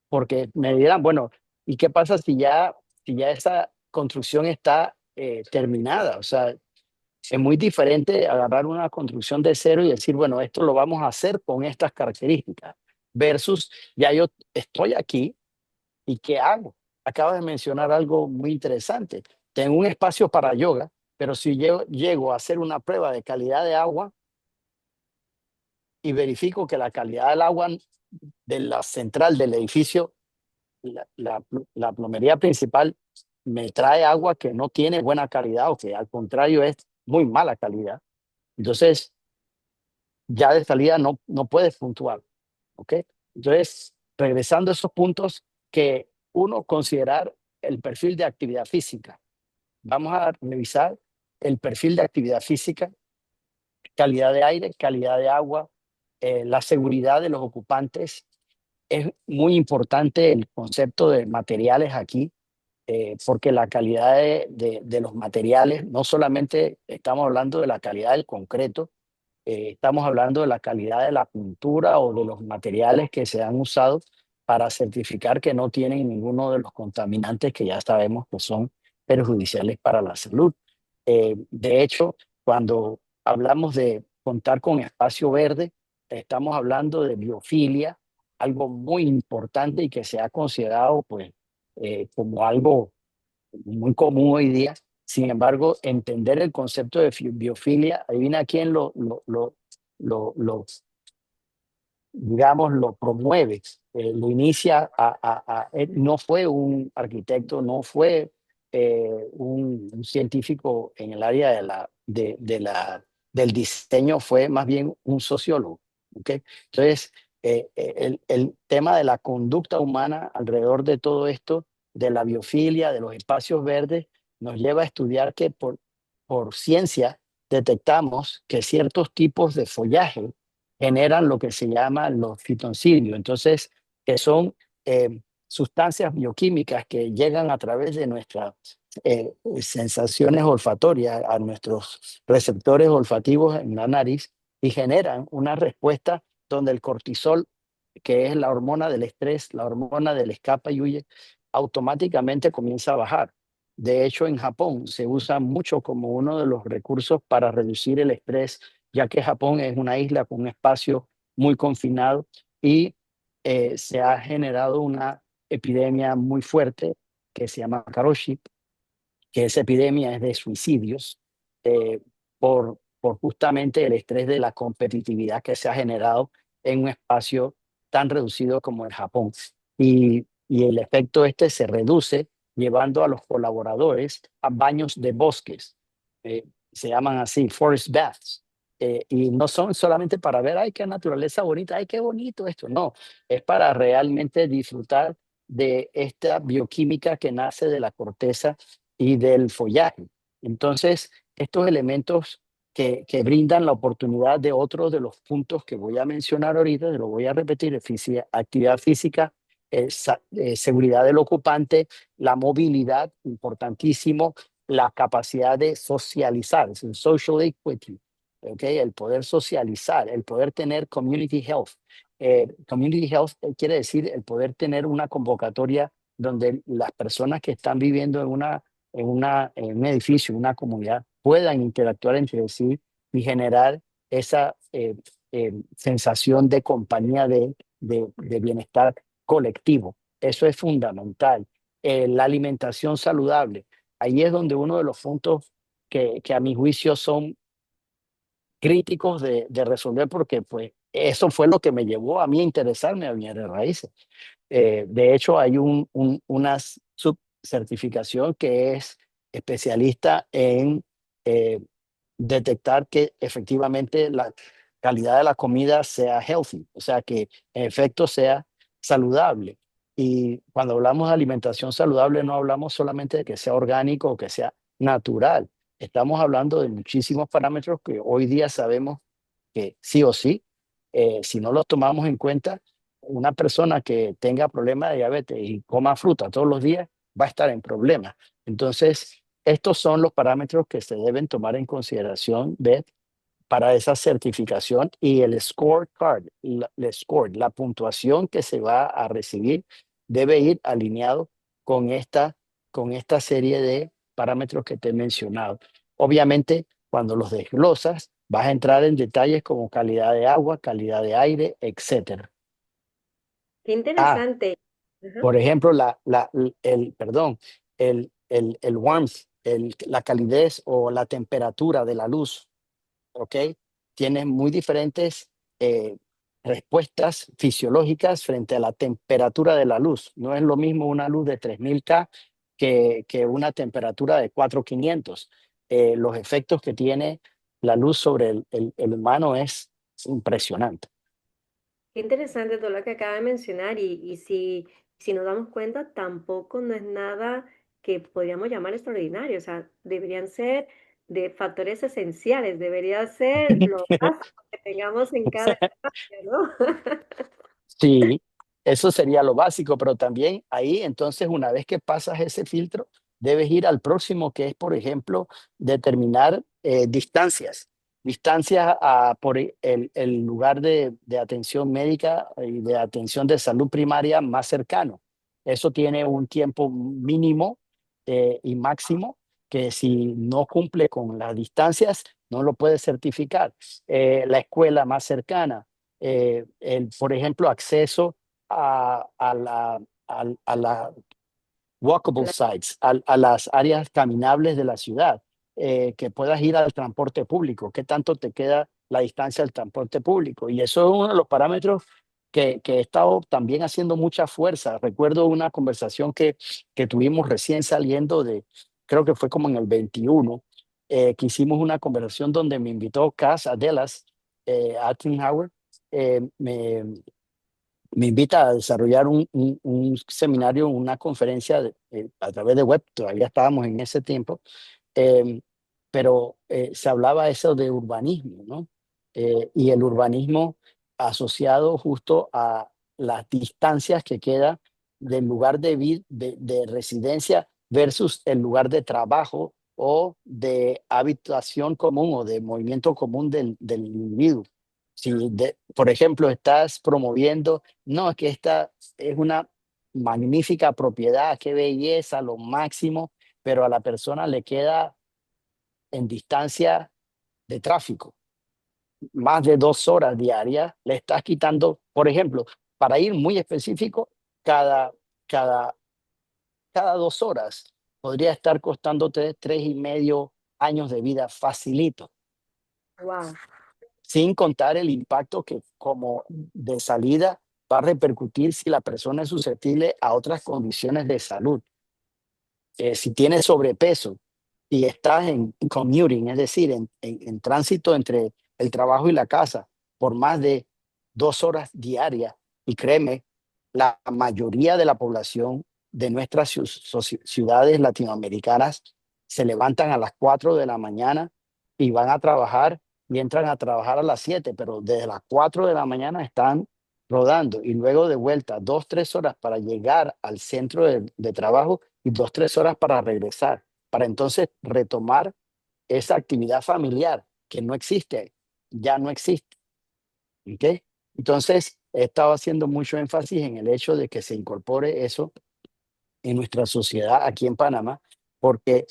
porque me dirán, bueno, ¿y qué pasa si ya esa construcción está terminada? O sea, es muy diferente agarrar una construcción de cero y decir, bueno, esto lo vamos a hacer con estas características, versus ya yo estoy aquí y ¿qué hago? Acabas de mencionar algo muy interesante. Tengo un espacio para yoga, pero si llego a hacer una prueba de calidad de agua y verifico que la calidad del agua de la central del edificio, la plomería principal, me trae agua que no tiene buena calidad o que al contrario es muy mala calidad, entonces ya de salida no puedes puntuar, ¿ok? Entonces, regresando a esos puntos, que uno, considerar el perfil de actividad física. Vamos a revisar el perfil de actividad física, calidad de aire, calidad de agua, la seguridad de los ocupantes. Es muy importante el concepto de materiales aquí, porque la calidad de los materiales, no solamente estamos hablando de la calidad del concreto, estamos hablando de la calidad de la pintura o de los materiales que se han usado para certificar que no tienen ninguno de los contaminantes que ya sabemos que son perjudiciales para la salud. De hecho, cuando hablamos de contar con espacio verde, estamos hablando de biofilia, algo muy importante y que se ha considerado pues, como algo muy común hoy día. Sin embargo, entender el concepto de biofilia, adivina quién lo, digamos, lo promueve, lo inicia, no fue un arquitecto, no fue un científico en el área del diseño, fue más bien un sociólogo. ¿Okay? Entonces, el tema de la conducta humana alrededor de todo esto, de la biofilia, de los espacios verdes, nos lleva a estudiar que por ciencia detectamos que ciertos tipos de follaje generan lo que se llama los fitoncidios. Entonces, que son sustancias bioquímicas que llegan a través de nuestras sensaciones olfatorias, a nuestros receptores olfativos en la nariz, y generan una respuesta donde el cortisol, que es la hormona del estrés, la hormona del escapa y huye, automáticamente comienza a bajar. De hecho, en Japón se usa mucho como uno de los recursos para reducir el estrés, ya que Japón es una isla con un espacio muy confinado y se ha generado una epidemia muy fuerte que se llama Karoshi, que esa epidemia es de suicidios por justamente el estrés de la competitividad que se ha generado en un espacio tan reducido como el Japón. Y el efecto este se reduce llevando a los colaboradores a baños de bosques. Se llaman así, forest baths. Y no son solamente para ver, ay, qué naturaleza bonita, ay, qué bonito esto. No, es para realmente disfrutar de esta bioquímica que nace de la corteza y del follaje. Entonces, estos elementos que brindan la oportunidad de otros de los puntos que voy a mencionar ahorita, lo voy a repetir: actividad física, seguridad del ocupante, la movilidad, importantísimo, la capacidad de socializar, es un social equity, ¿okay? El poder socializar, el poder tener community health. Community health quiere decir el poder tener una convocatoria donde las personas que están viviendo en un edificio, una comunidad, puedan interactuar entre sí y generar esa sensación de compañía, de bienestar colectivo. Eso es fundamental. La alimentación saludable. Ahí es donde uno de los puntos que a mi juicio son críticos de resolver, porque pues eso fue lo que me llevó a mí a interesarme a bienes raíces. De hecho, hay una subcertificación que es especialista en eh, detectar que efectivamente la calidad de la comida sea healthy, o sea, que en efecto sea saludable. Y cuando hablamos de alimentación saludable, no hablamos solamente de que sea orgánico o que sea natural. Estamos hablando de muchísimos parámetros que hoy día sabemos que sí o sí, si no los tomamos en cuenta, una persona que tenga problemas de diabetes y coma fruta todos los días va a estar en problemas. Entonces, estos son los parámetros que se deben tomar en consideración, Beth, para esa certificación, y el scorecard, la puntuación que se va a recibir debe ir alineado con esta serie de parámetros que te he mencionado. Obviamente, cuando los desglosas, vas a entrar en detalles como calidad de agua, calidad de aire, etcétera. Qué Ah, interesante. Ajá. por ejemplo, perdón, el warmth. la calidez o la temperatura de la luz, ¿ok? Tienes muy diferentes eh, respuestas fisiológicas frente a la temperatura de la luz. No es lo mismo una luz de 3000 K que una temperatura de 4500. Los efectos que tiene la luz sobre el humano es impresionante. Qué interesante todo lo que acaba de mencionar y si nos damos cuenta, tampoco no es nada que podríamos llamar extraordinario, o sea, deberían ser de factores esenciales, debería ser lo básico que tengamos en cada espacio, ¿no? Sí, eso sería lo básico, pero también ahí, entonces, una vez que pasas ese filtro, debes ir al próximo, que es, por ejemplo, determinar distancias. Distancias por el lugar de atención médica y de atención de salud primaria más cercano. Eso tiene un tiempo mínimo y máximo que si no cumple con las distancias, no lo puedes certificar. La escuela más cercana, por ejemplo, acceso a la walkable La- sites, a las áreas caminables de la ciudad, que puedas ir al transporte público, qué tanto te queda la distancia al transporte público. Y eso es uno de los parámetros que he estado también haciendo mucha fuerza. Recuerdo una conversación que tuvimos recién saliendo creo que fue como en el 21, que hicimos una conversación donde me invitó Cas Adelas, Attenhauer, me invita a desarrollar un seminario, una conferencia a través de web, todavía estábamos en ese tiempo, eh, pero se hablaba eso de urbanismo, ¿no? Y el urbanismo asociado justo a las distancias que queda del lugar de residencia versus el lugar de trabajo o de habitación común o de movimiento común del individuo. Si, por ejemplo, estás promoviendo, no, es que esta es una magnífica propiedad, qué belleza, lo máximo, pero a la persona le queda en distancia de tráfico, más de 2 horas diarias, le estás quitando, por ejemplo, para ir muy específico, cada, cada, cada 2 horas podría estar costándote 3,5 años de vida facilito, Wow. sin contar el impacto que como de salida va a repercutir si la persona es susceptible a otras condiciones de salud. Si tienes sobrepeso y estás en commuting, es decir, en tránsito entre el trabajo y la casa por más de 2 horas diarias, y créeme, la mayoría de la población de nuestras ciudades latinoamericanas se levantan a las 4 de la mañana y van a trabajar y entran a trabajar a las 7, pero desde las 4 de la mañana están rodando y luego de vuelta 2, 3 horas para llegar al centro de trabajo y 2, 3 horas para regresar, para entonces retomar esa actividad familiar que no existe, ya no existe. ¿Ok? Entonces, he estado haciendo mucho énfasis en el hecho de que se incorpore eso en nuestra sociedad aquí en Panamá, porque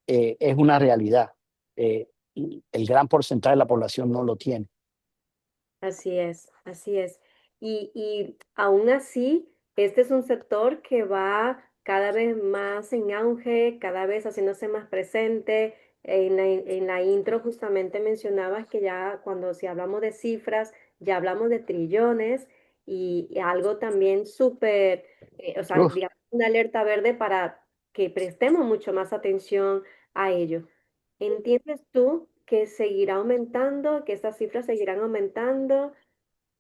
es una realidad. El gran porcentaje de la población no lo tiene. Así es, así es. Y aún así, este es un sector que va cada vez más en auge, cada vez haciéndose más presente. En la intro justamente mencionabas que ya cuando si hablamos de cifras, ya hablamos de trillones y algo también súper, o sea, Uf, digamos, una alerta verde para que prestemos mucho más atención a ello. ¿Entiendes tú que seguirá aumentando, que estas cifras seguirán aumentando?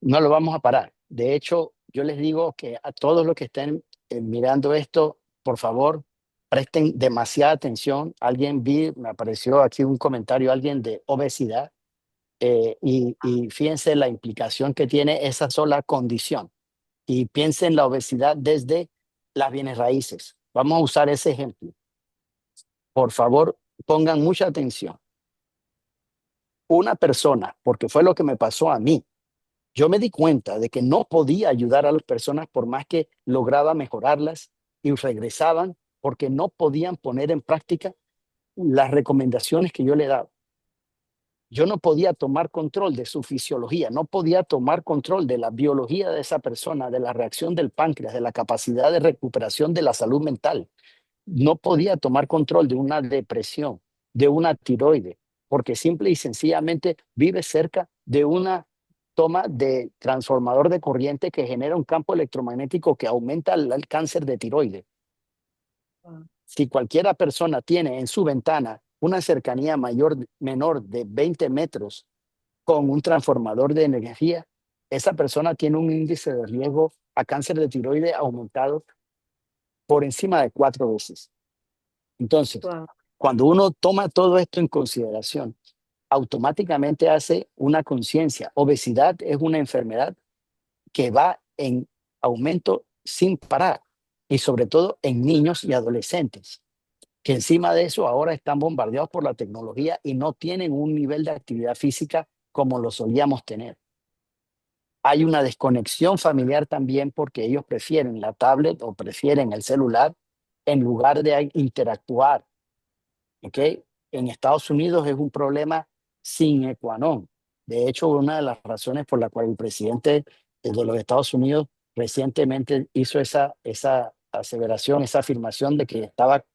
no lo vamos a parar. De hecho, yo les digo que a todos los que estén mirando esto, por favor, presten demasiada atención. Me apareció aquí un comentario, alguien de obesidad, y fíjense la implicación que tiene esa sola condición. Y piensen en la obesidad desde las bienes raíces. Vamos a usar ese ejemplo. Por favor, pongan mucha atención. Una persona, porque fue lo que me pasó a mí, yo me di cuenta de que no podía ayudar a las personas por más que lograba mejorarlas y regresaban porque no podían poner en práctica las recomendaciones que yo le daba. Yo no podía tomar control de su fisiología, no podía tomar control de la biología de esa persona, de la reacción del páncreas, de la capacidad de recuperación de la salud mental. no podía tomar control de una depresión, de una tiroide, porque simple y sencillamente vive cerca de una toma de transformador de corriente que genera un campo electromagnético que aumenta el cáncer de tiroide. Wow. Si cualquiera persona tiene en su ventana una cercanía menor de 20 metros con un transformador de energía, esa persona tiene un índice de riesgo a cáncer de tiroide aumentado por encima de 4 veces. Entonces, Wow. cuando uno toma todo esto en consideración, automáticamente hace una conciencia. Obesidad es una enfermedad que va en aumento sin parar y sobre todo en niños y adolescentes, que encima de eso ahora están bombardeados por la tecnología y no tienen un nivel de actividad física como lo solíamos tener. Hay una desconexión familiar también porque ellos prefieren la tablet o prefieren el celular en lugar de interactuar. ¿Ok? En Estados Unidos es un problema sin qua non. De hecho, una de las razones por la cual el presidente de los Estados Unidos recientemente hizo esa aseveración, esa afirmación de que estaba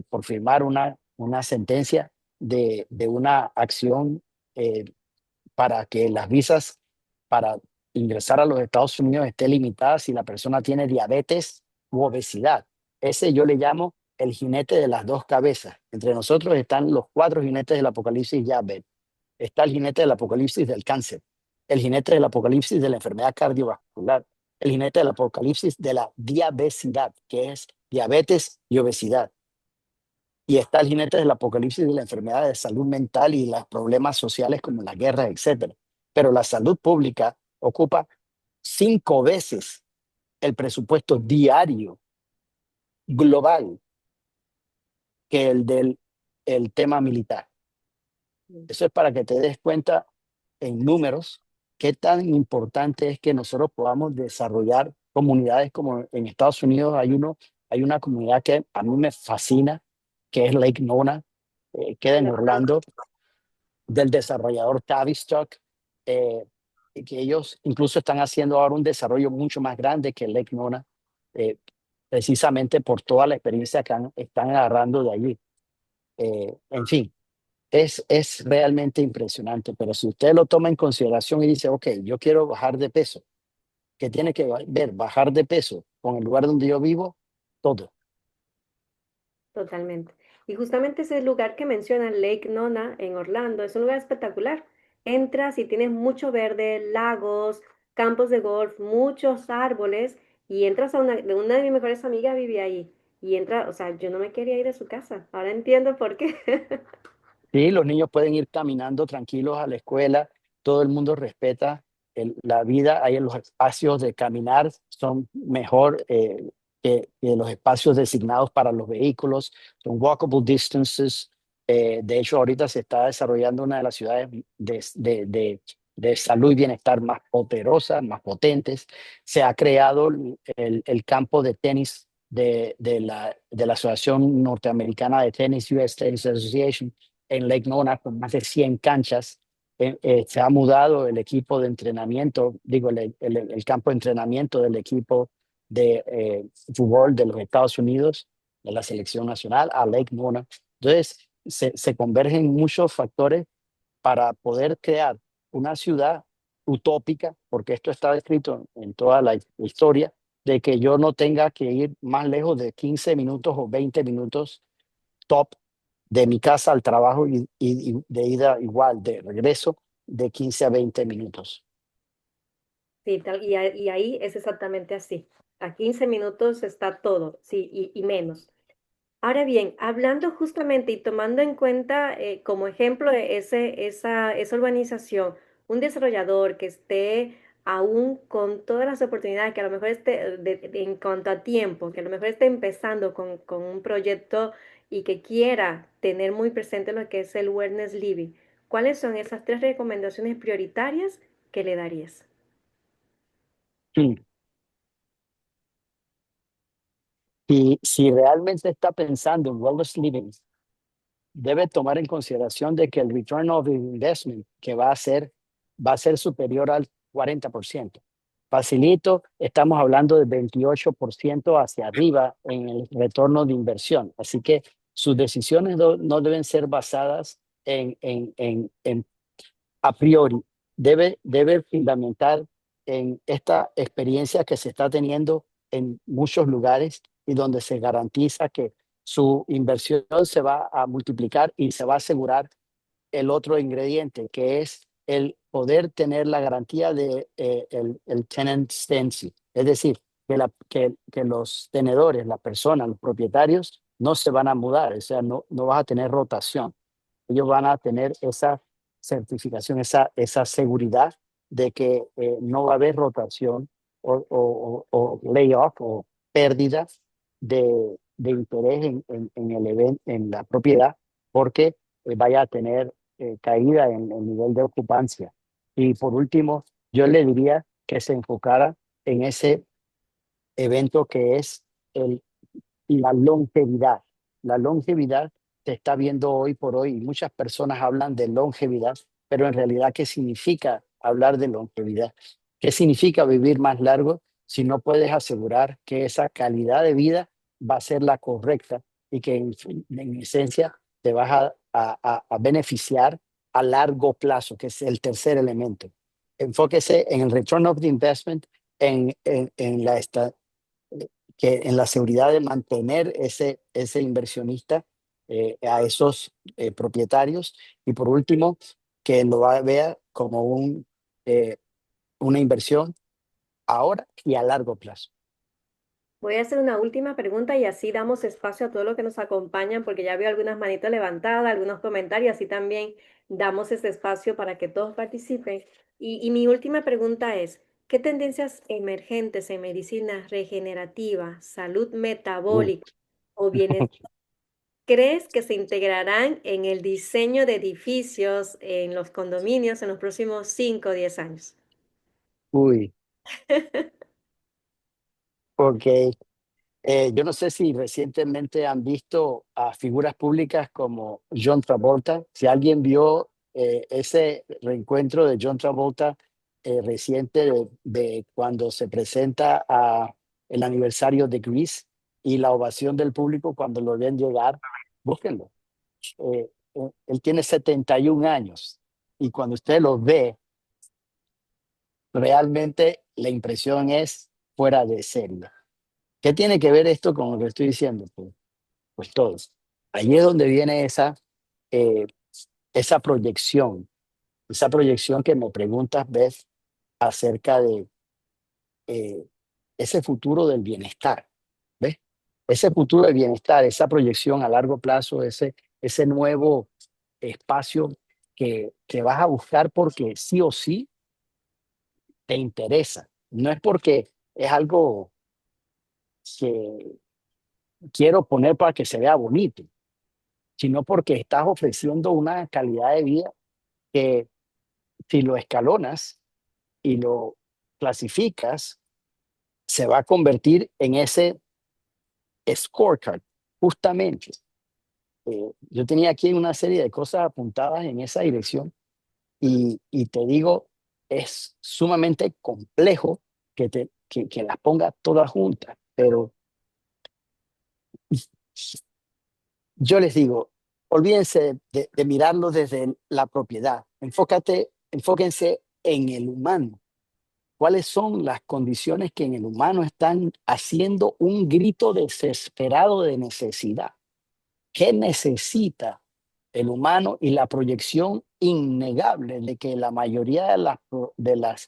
por firmar una sentencia de una acción eh, para que las visas para ingresar a los Estados Unidos esté limitada si la persona tiene diabetes u obesidad. Ese yo le llamo el jinete de las dos cabezas. Entre nosotros están los cuatro jinetes del apocalipsis ya ven. Está el jinete del apocalipsis del cáncer, el jinete del apocalipsis de la enfermedad cardiovascular, el jinete del apocalipsis de la diabesidad, que es diabetes y obesidad. Y está el jinete del apocalipsis de la enfermedad de salud mental y los problemas sociales como la guerra, etcétera. Pero la salud pública ocupa 5 veces el presupuesto diario global que el del el tema militar. Eso es para que te des cuenta en números qué tan importante es que nosotros podamos desarrollar comunidades como en Estados Unidos hay una comunidad que a mí me fascina, que es Lake Nona, queda en La Orlando, del desarrollador Tavistock, eh, que ellos incluso están haciendo ahora un desarrollo mucho más grande que Lake Nona, eh, precisamente por toda la experiencia que están agarrando de allí. En fin, es realmente impresionante, pero si usted lo toma en consideración y dice, ok, yo quiero bajar de peso, ¿qué tiene que ver? Bajar de peso con el lugar donde yo vivo, todo. Totalmente. Y justamente ese lugar que mencionan, Lake Nona, en Orlando, es un lugar espectacular. Entras y tienes mucho verde, lagos, campos de golf, muchos árboles, y entras a una de mis mejores amigas vive ahí. Y entra, o sea, yo no me quería ir de su casa. Ahora entiendo por qué. Sí, los niños pueden ir caminando tranquilos a la escuela, todo el mundo respeta la vida, hay en los espacios de caminar, son mejor que los espacios designados para los vehículos, son walkable distances. De hecho, ahorita se está desarrollando una de las ciudades de salud y bienestar más poderosas, más potentes. Se ha creado el campo de tenis de la Asociación Norteamericana de Tenis, US Tennis Association, en Lake Nona con más de 100 canchas. Se ha mudado el equipo de entrenamiento, digo, el campo de entrenamiento del equipo de fútbol de los Estados Unidos, de la selección nacional, a Lake Nona. Entonces, se convergen muchos factores para poder crear una ciudad utópica, porque esto está descrito en toda la historia, de que yo no tenga que ir más lejos de 15 minutos o 20 minutos top de mi casa al trabajo y de ida igual, de regreso de 15 a 20 minutos. Sí, y ahí es exactamente así. A 15 minutos está todo, sí, y menos. Ahora bien, hablando justamente y tomando en cuenta como ejemplo de esa urbanización, un desarrollador que esté aún con todas las oportunidades, que a lo mejor esté en cuanto a tiempo, que a lo mejor esté empezando con un proyecto y que quiera tener muy presente lo que es el wellness living, ¿cuáles son esas tres recomendaciones prioritarias que le darías? Sí. Y si realmente está pensando en wellness living, debe tomar en consideración de que el return of investment que va a ser superior al 40%. facilito, estamos hablando de 28% hacia arriba en el retorno de inversión. Así que sus decisiones no deben ser basadas en a priori, debe fundamentar en esta experiencia que se está teniendo en muchos lugares y donde se garantiza que su inversión se va a multiplicar y se va a asegurar el otro ingrediente, que es el poder tener la garantía de el tenant tenancy, es decir, que los tenedores, las personas, los propietarios, no se van a mudar, o sea, no vas a tener rotación. Ellos van a tener esa certificación, esa seguridad de que no va a haber rotación o layoff o pérdida de interés en la propiedad, porque vaya a tener caída en el nivel de ocupancia. Y por último, yo le diría que se enfocara en ese evento que es el y la longevidad. La longevidad se está viendo hoy por hoy y muchas personas hablan de longevidad, pero en realidad, ¿qué significa hablar de longevidad? ¿Qué significa vivir más largo si no puedes asegurar que esa calidad de vida va a ser la correcta y que en esencia te vas a beneficiar a largo plazo, que es el tercer elemento? Enfóquese en el return of the investment, en la que en la seguridad de mantener ese inversionista, a esos propietarios, y por último, que vea como eh, una inversión ahora y a largo plazo. Voy a hacer una última pregunta y así damos espacio a todos los que nos acompañan, porque ya veo algunas manitas levantadas, algunos comentarios, así también damos este espacio para que todos participen. Y mi última pregunta es, ¿qué tendencias emergentes en medicina regenerativa, salud Uy. metabólica o bienestar crees que se integrarán en el diseño de edificios, en los condominios en los próximos 5 o 10 años? Uy, porque yo no sé si recientemente han visto a figuras públicas como John Travolta. Si alguien vio ese reencuentro de John Travolta reciente de cuando se presenta a el aniversario de Grease y la ovación del público cuando lo ven llegar, búsquenlo. Él tiene 71 años y cuando usted lo ve, realmente la impresión es fuera de serie. ¿Qué tiene que ver esto con lo que estoy diciendo? Pues todos. Ahí es donde viene eh, esa proyección que me preguntas, Beth, acerca de eh, ese futuro del bienestar. ¿Ves? Ese futuro del bienestar, esa proyección a largo plazo, ese nuevo espacio que vas a buscar porque sí o sí te interesa. No es porque es algo que quiero poner para que se vea bonito, sino porque estás ofreciendo una calidad de vida que si lo escalonas y lo clasificas, se va a convertir en ese scorecard, justamente. Yo tenía aquí una serie de cosas apuntadas en esa dirección y te digo, es sumamente complejo que las ponga todas juntas, pero yo les digo, olvídense de mirarlo desde la propiedad, enfóquense en el humano. ¿Cuáles son las condiciones que en el humano están haciendo un grito desesperado de necesidad? ¿Qué necesita el humano? Y la proyección innegable de que la mayoría de las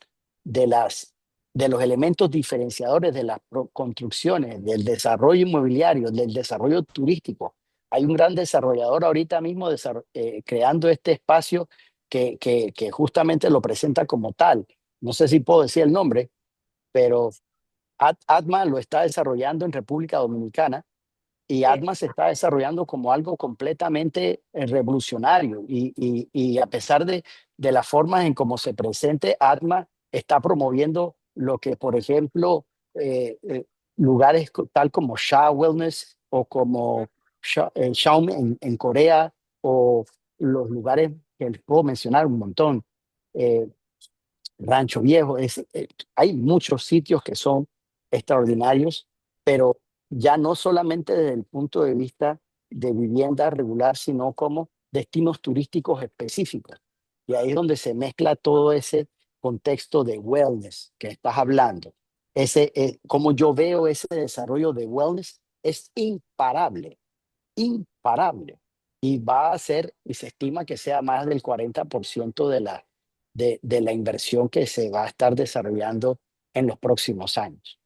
de los elementos diferenciadores de las construcciones, del desarrollo inmobiliario, del desarrollo turístico. Hay un gran desarrollador ahorita mismo creando este espacio que justamente lo presenta como tal. No sé si puedo decir el nombre, pero Atma lo está desarrollando en República Dominicana y Sí. Atma se está desarrollando como algo completamente revolucionario y a pesar de las formas en cómo se presente, Atma está promoviendo lo que, por ejemplo, lugares tal como Sha Wellness o como Xiaomi en Corea o los lugares que les puedo mencionar un montón. Eh, Rancho Viejo, hay muchos sitios que son extraordinarios, pero ya no solamente desde el punto de vista de vivienda regular, sino como destinos turísticos específicos. Y ahí es donde se mezcla todo ese contexto de wellness que estás hablando. Como yo veo ese desarrollo de wellness, es imparable, imparable. Y va a ser, y se estima que sea más del 40% de la inversión que se va a estar desarrollando en los próximos años.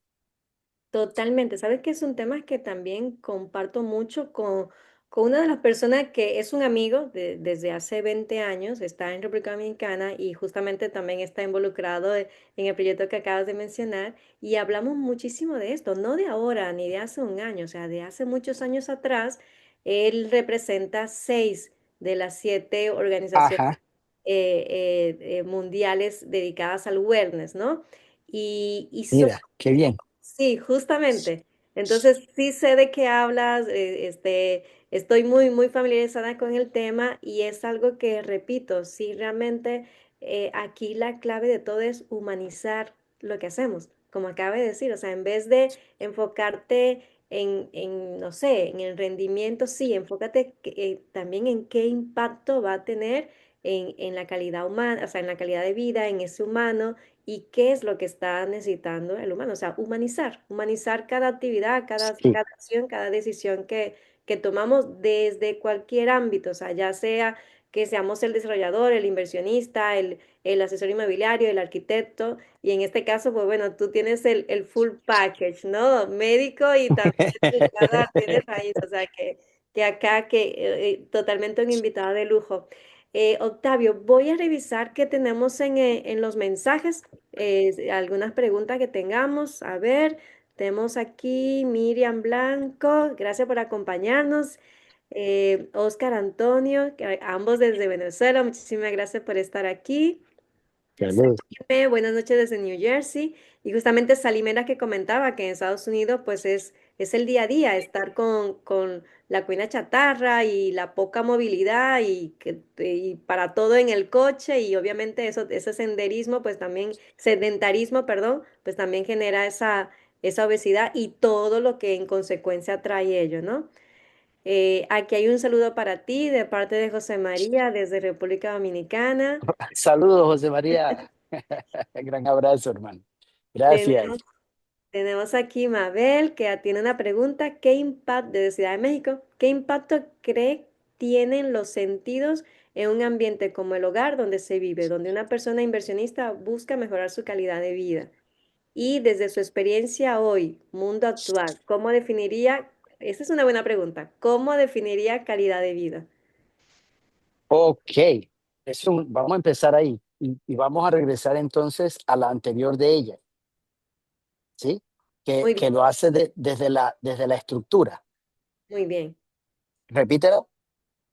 Totalmente. Sabes que es un tema que también comparto mucho con una de las personas que es un amigo desde hace 20 años, está en República Dominicana y justamente también está involucrado en el proyecto que acabas de mencionar y hablamos muchísimo de esto, no de ahora ni de hace un año, o sea, de hace muchos años atrás. Él representa 6 de las 7 organizaciones Ajá, mundiales dedicadas al wellness, ¿no? Y son mira, qué bien. Sí, justamente. Entonces, sí sé de qué hablas, estoy muy, muy familiarizada con el tema y es algo que, repito, sí, realmente aquí la clave de todo es humanizar lo que hacemos, como acaba de decir, o sea, en vez de enfocarte no sé, en el rendimiento, sí, enfócate también en qué impacto va a tener en la calidad humana, o sea, en la calidad de vida, en ese humano y qué es lo que está necesitando el humano. O sea, humanizar cada actividad, Sí, cada acción, cada decisión que tomamos desde cualquier ámbito, o sea, ya sea que seamos el desarrollador, el inversionista, el asesor inmobiliario, el arquitecto, y en este caso, pues bueno, tú tienes el full package, ¿no? Médico y también educador, tienes ahí, o sea, que acá, totalmente un invitado de lujo. Octavio, voy a revisar qué tenemos en los mensajes, algunas preguntas que tengamos. A ver, tenemos aquí Miriam Blanco, gracias por acompañarnos. Oscar Antonio, ambos desde Venezuela, muchísimas gracias por estar aquí. salud. Buenas noches desde New Jersey. Y justamente Salimera que comentaba que en Estados Unidos pues es el día a día estar con la cuina chatarra y la poca movilidad y para todo en el coche y obviamente ese senderismo pues también, sedentarismo, perdón, pues también genera esa obesidad y todo lo que en consecuencia trae ello, ¿no? Aquí hay un saludo para ti de parte de José María desde República Dominicana. Saludos, José María. Gran abrazo, hermano. Tenemos Gracias. Tenemos aquí Mabel que tiene una pregunta. ¿Qué impacto, de Ciudad de México, qué impacto cree tienen los sentidos en un ambiente como el hogar donde se vive, donde una persona inversionista busca mejorar su calidad de vida? Y desde su experiencia hoy, mundo actual, ¿cómo definiría? Esa es una buena pregunta. ¿Cómo definiría calidad de vida? Ok, vamos a empezar ahí y vamos a regresar entonces a la anterior de ella, ¿sí? Muy bien, Que lo hace desde la estructura. muy bien. Repítelo.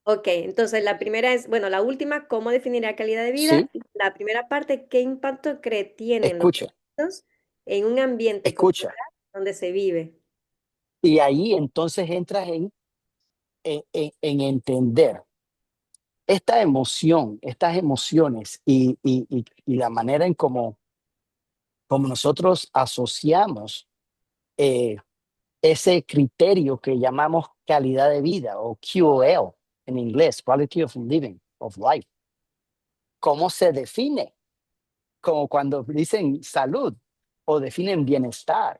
Ok, entonces la primera es, bueno, la última, ¿cómo definiría calidad de vida? Sí, Y la primera parte, ¿qué impacto cree tienen los escucha, sentidos en un ambiente como el escucha. hogar donde se vive? Y ahí entonces entras en entender esta emoción, estas emociones y la manera en como nosotros asociamos eh, ese criterio que llamamos calidad de vida o QOL en inglés, Quality of Living, of Life. ¿Cómo se define? Como cuando dicen salud o definen bienestar.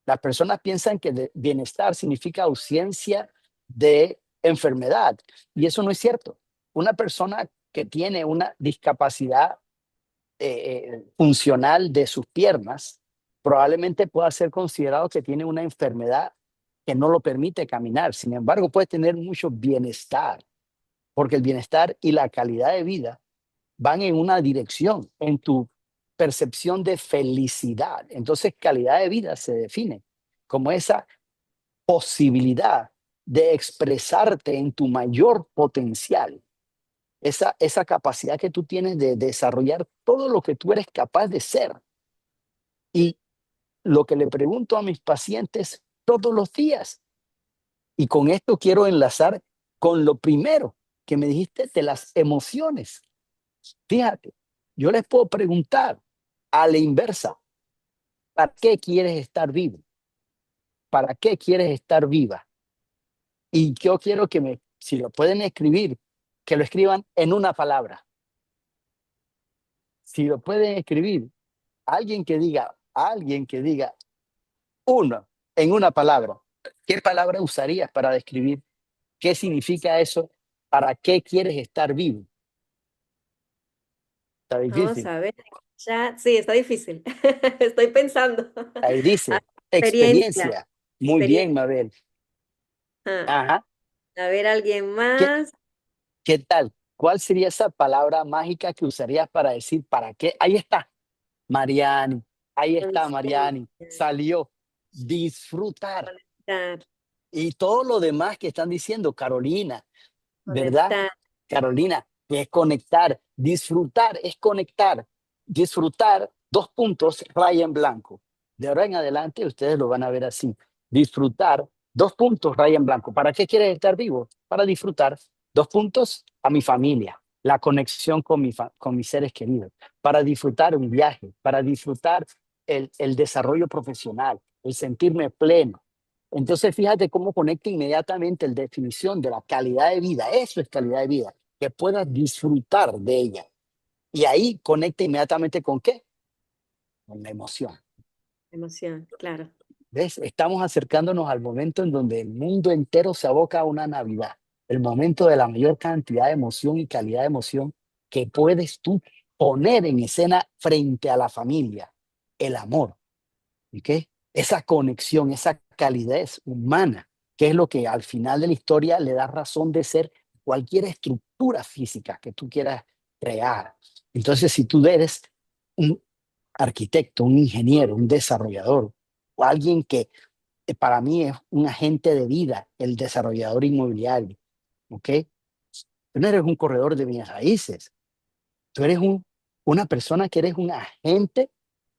Las personas piensan que bienestar significa ausencia de enfermedad y eso no es cierto. Una persona que tiene una discapacidad funcional de sus piernas probablemente pueda ser considerado que tiene una enfermedad que no lo permite caminar. Sin embargo, puede tener mucho bienestar, porque el bienestar y la calidad de vida van en una dirección, en tu percepción de felicidad. Entonces, calidad de vida se define como esa posibilidad de expresarte en tu mayor potencial, esa capacidad que tú tienes de desarrollar todo lo que tú eres capaz de ser. Y lo que le pregunto a mis pacientes todos los días, y con esto quiero enlazar con lo primero que me dijiste de las emociones. Fíjate, Yo les puedo preguntar a la inversa, ¿para qué quieres estar vivo? ¿Para qué quieres estar viva? Y yo quiero que si lo pueden escribir, que lo escriban en una palabra. Si lo pueden escribir, alguien que diga uno en una palabra. ¿Qué palabra usarías para describir qué significa eso? ¿Para qué quieres estar vivo? Está Vamos difícil. a ver. Ya, sí, está difícil. Estoy pensando. Ahí Ah, dice, experiencia, experiencia. Muy bien, experiencia. Mabel. Ah, Ajá. a ver, alguien ¿Qué, más. qué tal? ¿Cuál sería esa palabra mágica que usarías para decir para qué? Ahí está, Mariani. Ahí está, Mariani. Conciencia, Salió. Disfrutar. conectar, Y todo lo demás que están diciendo, Carolina, ¿verdad? conectar. Carolina, que es conectar, disfrutar es conectar, disfrutar, dos puntos, raya en blanco. De ahora en adelante ustedes lo van a ver así, disfrutar, dos puntos, raya en blanco. ¿Para qué quieres estar vivo? Para disfrutar, dos puntos, a mi familia, la conexión con mis seres queridos, para disfrutar un viaje, para disfrutar el desarrollo profesional, el sentirme pleno. Entonces, fíjate cómo conecta inmediatamente la definición de la calidad de vida. Eso es calidad de vida, que puedas disfrutar de ella. Y ahí conecta inmediatamente con qué? Con la emoción. Emoción, claro. ¿Ves? Estamos acercándonos al momento en donde el mundo entero se aboca a una Navidad. El momento de la mayor cantidad de emoción y calidad de emoción que puedes tú poner en escena frente a la familia. El amor. ¿Ok? Esa conexión, esa calidez humana, que es lo que al final de la historia le da razón de ser cualquier estructura física que tú quieras crear. Entonces, si tú eres un arquitecto, un ingeniero, un desarrollador, o alguien que para mí es un agente de vida, el desarrollador inmobiliario, ¿ok? Tú no eres un corredor de bienes raíces, tú eres una persona que eres un agente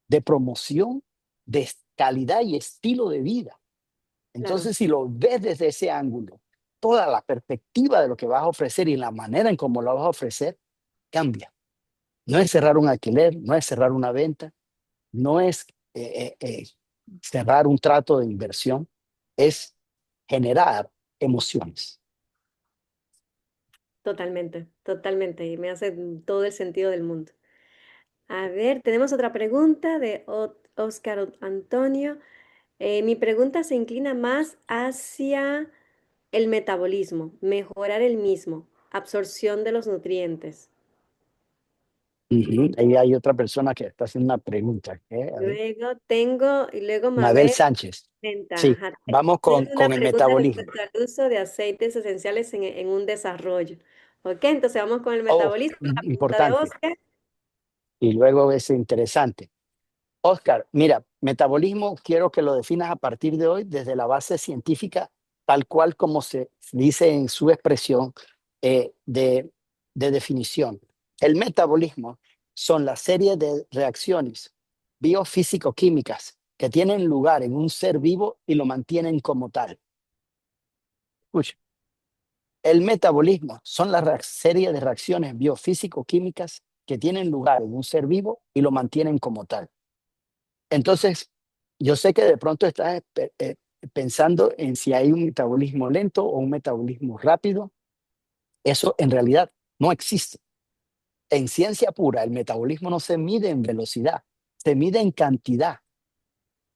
de promoción de calidad y estilo de vida. Claro, Entonces, si lo ves desde ese ángulo, toda la perspectiva de lo que vas a ofrecer y la manera en cómo lo vas a ofrecer cambia. No es cerrar un alquiler, no es cerrar una venta, no es cerrar un trato de inversión, es generar emociones. totalmente, totalmente. Y me hace todo el sentido del mundo. A ver, tenemos otra pregunta de Oscar Antonio. Mi pregunta se inclina más hacia el metabolismo, mejorar el mismo, absorción de los nutrientes. Ujú. Ahí hay otra persona que está haciendo una pregunta. ¿Eh? A ver. Y luego Mabel Mabel Sánchez. comenta, Sí, ajá, vamos tienes una con el pregunta metabolismo. respecto al uso de aceites esenciales en un desarrollo. Ok, entonces vamos con el Oh, metabolismo, la pregunta de importante. Oscar. Y luego es interesante. Oscar, mira, metabolismo quiero que lo definas a partir de hoy desde la base científica, tal cual como se dice en su expresión de definición. El metabolismo son la serie de reacciones biofísico-químicas que tienen lugar en un ser vivo y lo mantienen como tal. Escucha, el metabolismo son la serie de reacciones biofísico-químicas que tienen lugar en un ser vivo y lo mantienen como tal. Entonces, yo sé que de pronto estás pensando en si hay un metabolismo lento o un metabolismo rápido. Eso en realidad no existe. En ciencia pura, el metabolismo no se mide en velocidad, se mide en cantidad.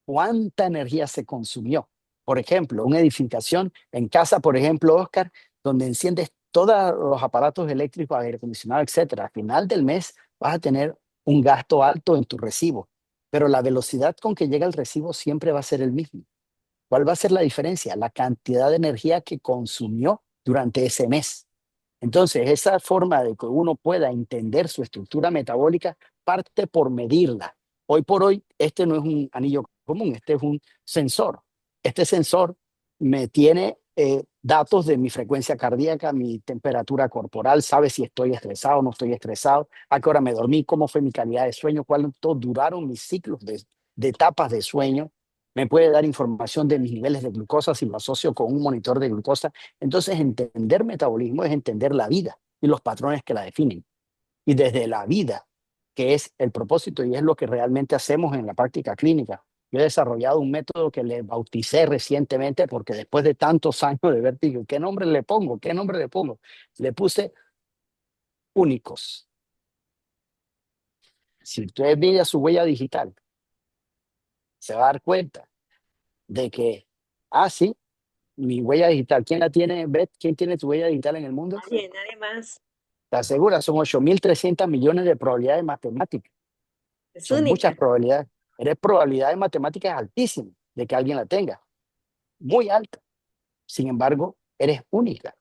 ¿Cuánta energía se consumió? Por ejemplo, una edificación en casa, por ejemplo, Oscar, donde enciendes todos los aparatos eléctricos, aire acondicionado, etcétera. Al final del mes vas a tener un gasto alto en tu recibo, pero la velocidad con que llega el recibo siempre va a ser el mismo. ¿Cuál va a ser la diferencia? La cantidad de energía que consumió durante ese mes. Entonces, esa forma de que uno pueda entender su estructura metabólica parte por medirla. Hoy por hoy, este no es un anillo común, este es un sensor. Este sensor me tiene datos de mi frecuencia cardíaca, mi temperatura corporal, sabe si estoy estresado o no estoy estresado, a qué hora me dormí, cómo fue mi calidad de sueño, cuánto duraron mis ciclos de etapas de sueño. Me puede dar información de mis niveles de glucosa si lo asocio con un monitor de glucosa. Entonces, entender metabolismo es entender la vida y los patrones que la definen. Y desde la vida que es el propósito y es lo que realmente hacemos en la práctica clínica. Yo he desarrollado un método que le bauticé recientemente porque después de tantos años de vértigo, ¿qué nombre le pongo? ¿Qué nombre le pongo? Le puse únicos. Si usted mira su huella digital, se va a dar cuenta de que, sí, mi huella digital, ¿quién la tiene, Beth? ¿Quién tiene tu huella digital en el mundo? Nadie, nadie más. ¿Te aseguras? Son 8.300 millones de probabilidades matemáticas. Es Son muchas única. probabilidades. Eres probabilidades matemáticas altísimas de que alguien la tenga. Muy alta. Sin embargo, eres única.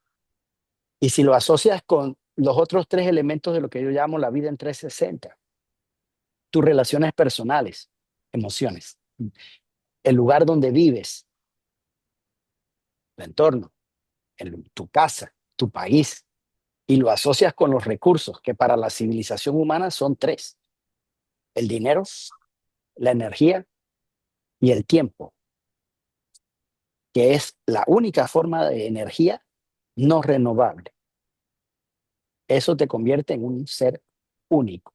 Y si lo asocias con los otros tres elementos de lo que yo llamo la vida en 360, tus relaciones personales, emociones, el lugar donde vives, tu entorno, tu casa, tu país, y lo asocias con los recursos que para la civilización humana son tres: el dinero, la energía y el tiempo, que es la única forma de energía no renovable. Eso te convierte en un ser único.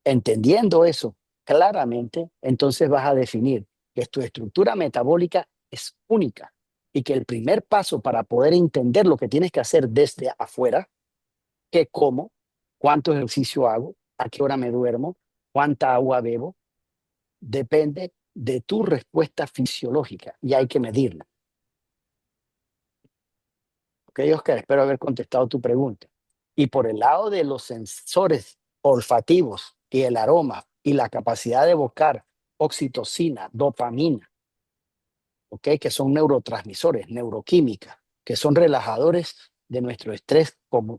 Entendiendo eso claramente, entonces vas a definir que tu estructura metabólica es única y que el primer paso para poder entender lo que tienes que hacer desde afuera, qué como, cuánto ejercicio hago, a qué hora me duermo, cuánta agua bebo, depende de tu respuesta fisiológica y hay que medirla. Ok, Oscar, espero haber contestado tu pregunta. Y por el lado de los sensores olfativos y el aroma y la capacidad de evocar oxitocina, dopamina, ¿ok? Que son neurotransmisores, neuroquímica, que son relajadores de nuestro estrés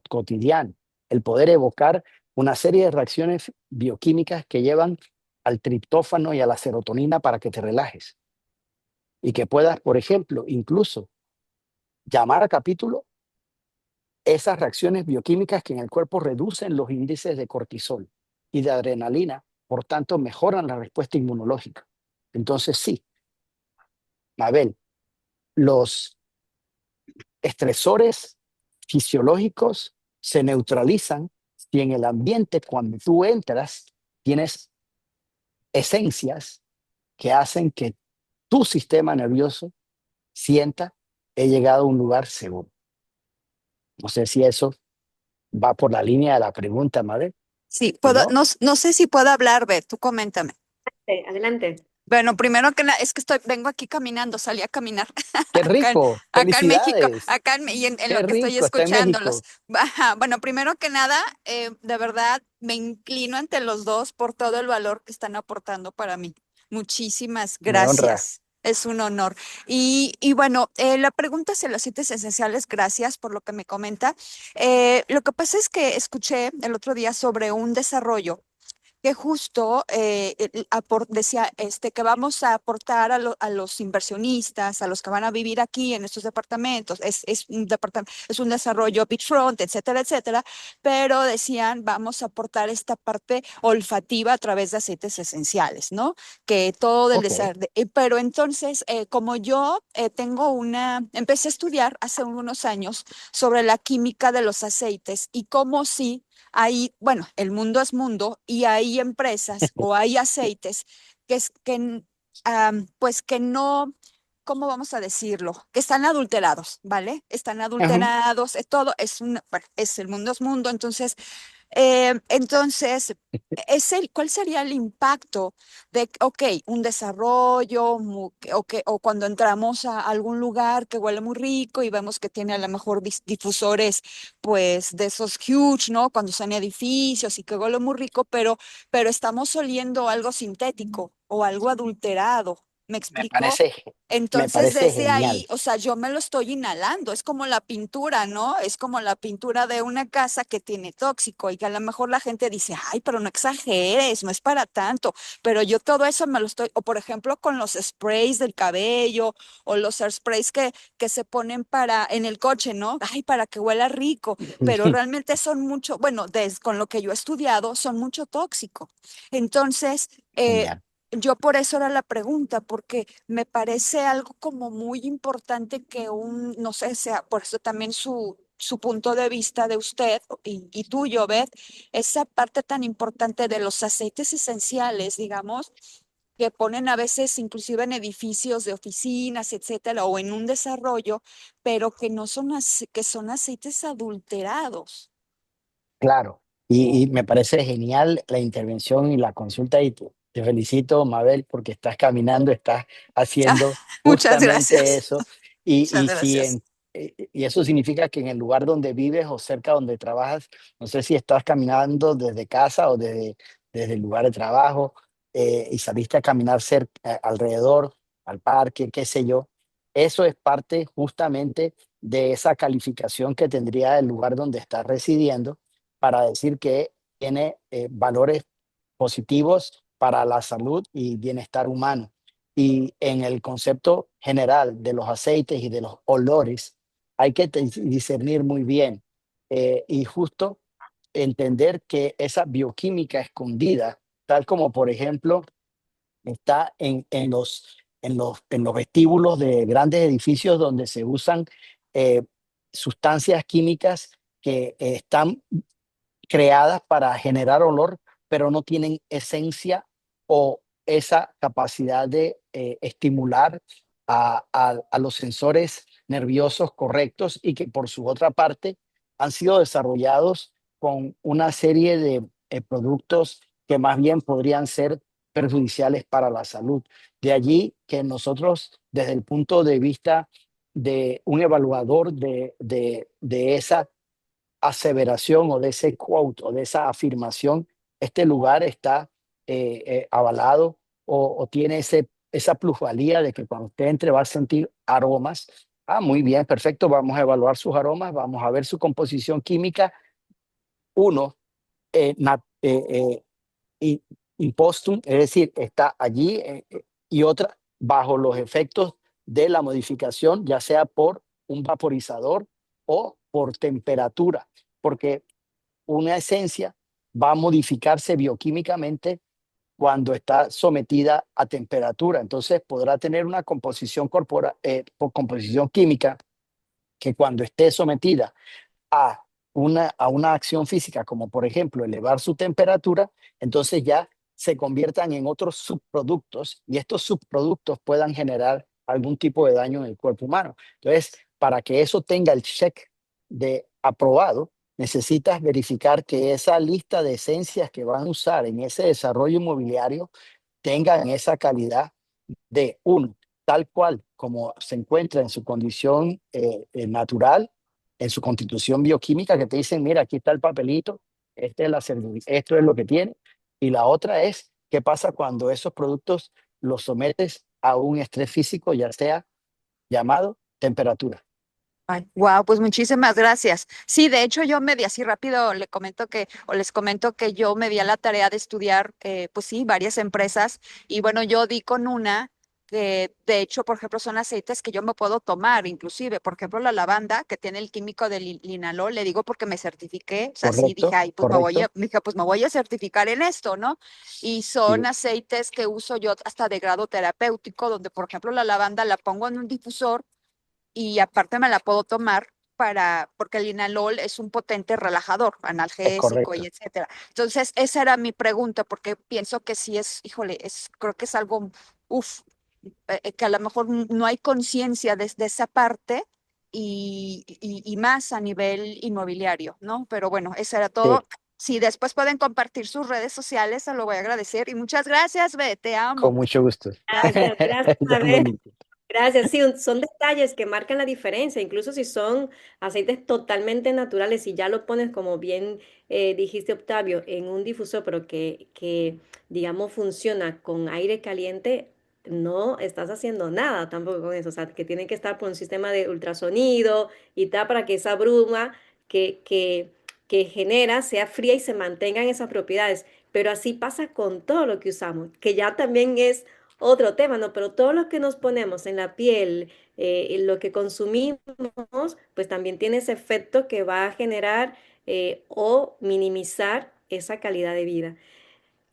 cotidiano. El poder evocar una serie de reacciones bioquímicas que llevan al triptófano y a la serotonina para que te relajes. Y que puedas, por ejemplo, incluso llamar a capítulo esas reacciones bioquímicas que en el cuerpo reducen los índices de cortisol y de adrenalina, por tanto mejoran la respuesta inmunológica. Entonces sí, Mabel, los estresores fisiológicos se neutralizan si en el ambiente cuando tú entras tienes esencias que hacen que tu sistema nervioso sienta he llegado a un lugar seguro. No sé si eso va por la línea de la pregunta, Mabel. Sí, Si puedo, no, no, no sé si puedo hablar, Beth, tú coméntame. Adelante. Bueno, primero que nada, es que vengo aquí caminando, salí a caminar qué acá, rico, acá en México, felicidades, acá y en qué lo que estoy rico, está en escuchándolos. México. Ajá, bueno, primero que nada, de verdad me inclino ante los dos por todo el valor que están aportando para mí. Muchísimas Me honra. gracias. Es un honor. Y bueno, la pregunta hacia los aceites esenciales, gracias por lo que me comenta. Lo que pasa es que escuché el otro día sobre un desarrollo que justo decía que vamos a aportar a los inversionistas, a los que van a vivir aquí en estos departamentos, es un departamento, es un desarrollo beachfront, etcétera, etcétera, pero decían vamos a aportar esta parte olfativa a través de aceites esenciales, ¿no? Que todo el Ok, desarrollo, pero entonces, como yo empecé a estudiar hace unos años sobre la química de los aceites y cómo sí hay, bueno, el mundo es mundo y hay empresas o hay aceites pues que no, ¿cómo vamos a decirlo? Que están adulterados, ¿vale? Están ajá, adulterados, todo bueno, el mundo es mundo, entonces, ¿cuál sería el impacto de, ok, un desarrollo, o cuando entramos a algún lugar que huele muy rico y vemos que tiene a lo mejor difusores, pues, de esos huge, ¿no? Cuando son edificios y que huele muy rico, pero estamos oliendo algo sintético o algo adulterado? ¿Me me explico? parece, me Entonces, parece desde genial. ahí, o sea, yo me lo estoy inhalando, es como la pintura, ¿no? Es como la pintura de una casa que tiene tóxico y que a lo mejor la gente dice, ay, pero no exageres, no es para tanto, pero yo todo eso me lo estoy, o por ejemplo con los sprays del cabello o los sprays que se ponen en el coche, ¿no? Ay, para que huela rico, pero realmente son mucho, bueno, con lo que yo he estudiado, son mucho tóxico. Entonces, Genial. yo por eso era la pregunta, porque me parece algo como muy importante que no sé, sea, por eso también su punto de vista de usted y tuyo, Beth, esa parte tan importante de los aceites esenciales, digamos, que ponen a veces inclusive en edificios de oficinas, etcétera, o en un desarrollo, pero que no son, que son aceites adulterados. Claro, y me parece genial la intervención y la consulta y te felicito, Mabel, porque estás caminando, estás haciendo Muchas justamente gracias. eso Muchas y, si gracias. en, y eso significa que en el lugar donde vives o cerca donde trabajas, no sé si estás caminando desde casa o desde el lugar de trabajo y saliste a caminar cerca, alrededor, al parque, qué sé yo, eso es parte justamente de esa calificación que tendría el lugar donde estás residiendo para decir que tiene valores positivos para la salud y bienestar humano. Y en el concepto general de los aceites y de los olores, hay que discernir muy bien y justo entender que esa bioquímica escondida, tal como por ejemplo está en los vestíbulos de grandes edificios donde se usan eh, sustancias químicas que están creadas para generar olor, pero no tienen esencia o esa capacidad de estimular a los sensores nerviosos correctos y que por su otra parte han sido desarrollados con una serie de productos que más bien podrían ser perjudiciales para la salud. De allí que nosotros, desde el punto de vista de un evaluador de esa aseveración o de ese quote o de esa afirmación, este lugar está avalado o tiene esa plusvalía de que cuando usted entre va a sentir aromas. Ah, muy bien, perfecto, vamos a evaluar sus aromas, vamos a ver su composición química. Uno, y impostum, es decir, está allí y otra bajo los efectos de la modificación, ya sea por un vaporizador o por temperatura, porque una esencia va a modificarse bioquímicamente cuando está sometida a temperatura. Entonces podrá tener una composición por composición química que cuando esté sometida a una acción física, como por ejemplo elevar su temperatura, entonces ya se conviertan en otros subproductos y estos subproductos puedan generar algún tipo de daño en el cuerpo humano. Entonces, para que eso tenga el check de aprobado, necesitas verificar que esa lista de esencias que van a usar en ese desarrollo inmobiliario tengan esa calidad de uno, tal cual como se encuentra en su condición natural, en su constitución bioquímica, que te dicen, mira, aquí está el papelito, esto es lo que tiene. Y la otra es, ¿qué pasa cuando esos productos los sometes a un estrés físico, ya sea llamado temperatura? Wow, pues muchísimas gracias. Sí, de hecho yo me di así rápido, le comento que, o les comento que yo me di a la tarea de estudiar, pues sí, varias empresas y bueno, yo di con una que de hecho, por ejemplo, son aceites que yo me puedo tomar, inclusive, por ejemplo, la lavanda que tiene el químico de linalol, le digo porque me certifiqué, o sea, sí dije, ¿Correcto? ay, pues ¿Correcto? me dije, pues me voy a certificar en esto, ¿no? Y son Sí, aceites que uso yo hasta de grado terapéutico, donde, por ejemplo, la lavanda la pongo en un difusor y aparte me la puedo tomar porque el linalol es un potente relajador, es analgésico y correcto. etcétera. Entonces, esa era mi pregunta, porque pienso que sí es, híjole, creo que es algo, uff, que a lo mejor no hay conciencia de esa parte y más a nivel inmobiliario, ¿no? Pero bueno, eso era todo. Sí, Si después pueden compartir sus redes sociales, se lo voy a agradecer. Y muchas gracias, Be, te con amo. mucho gusto. Gracias, gracias, Yo a ver. bonito. Gracias. Sí, son detalles que marcan la diferencia, incluso si son aceites totalmente naturales y ya lo pones como bien dijiste, Octavio, en un difusor, pero digamos, funciona con aire caliente, no estás haciendo nada tampoco con eso. O sea, que tiene que estar por un sistema de ultrasonido y tal para que esa bruma que, que, que genera sea fría y se mantengan esas propiedades. Pero así pasa con todo lo que usamos, que ya también es otro tema, ¿no? Pero todo lo que nos ponemos en la piel, y lo que consumimos, pues también tiene ese efecto que va a generar o minimizar esa calidad de vida.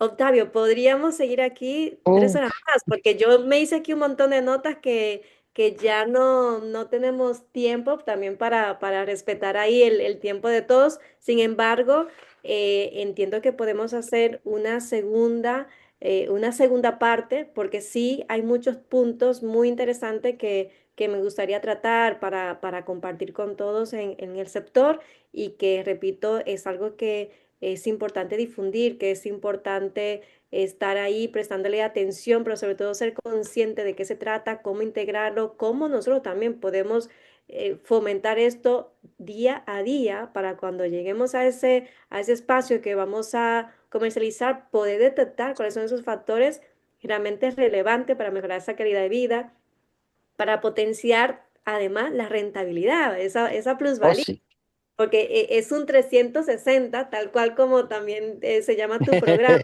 Octavio, podríamos seguir aquí 3 horas más, porque yo me hice aquí un montón de notas que ya no tenemos tiempo también para respetar ahí el tiempo de todos. Sin embargo, entiendo que podemos hacer una segunda parte, porque sí hay muchos puntos muy interesantes que me gustaría tratar para compartir con todos en el sector y que, repito, es algo que es importante difundir, que es importante estar ahí prestándole atención, pero sobre todo ser consciente de qué se trata, cómo integrarlo, cómo nosotros también podemos fomentar esto día a día para cuando lleguemos a ese espacio que vamos a comercializar, poder detectar cuáles son esos factores realmente relevantes para mejorar esa calidad de vida, para potenciar además la rentabilidad, esa Oh, plusvalía, sí. porque es un 360 tal cual como también se llama tu programa,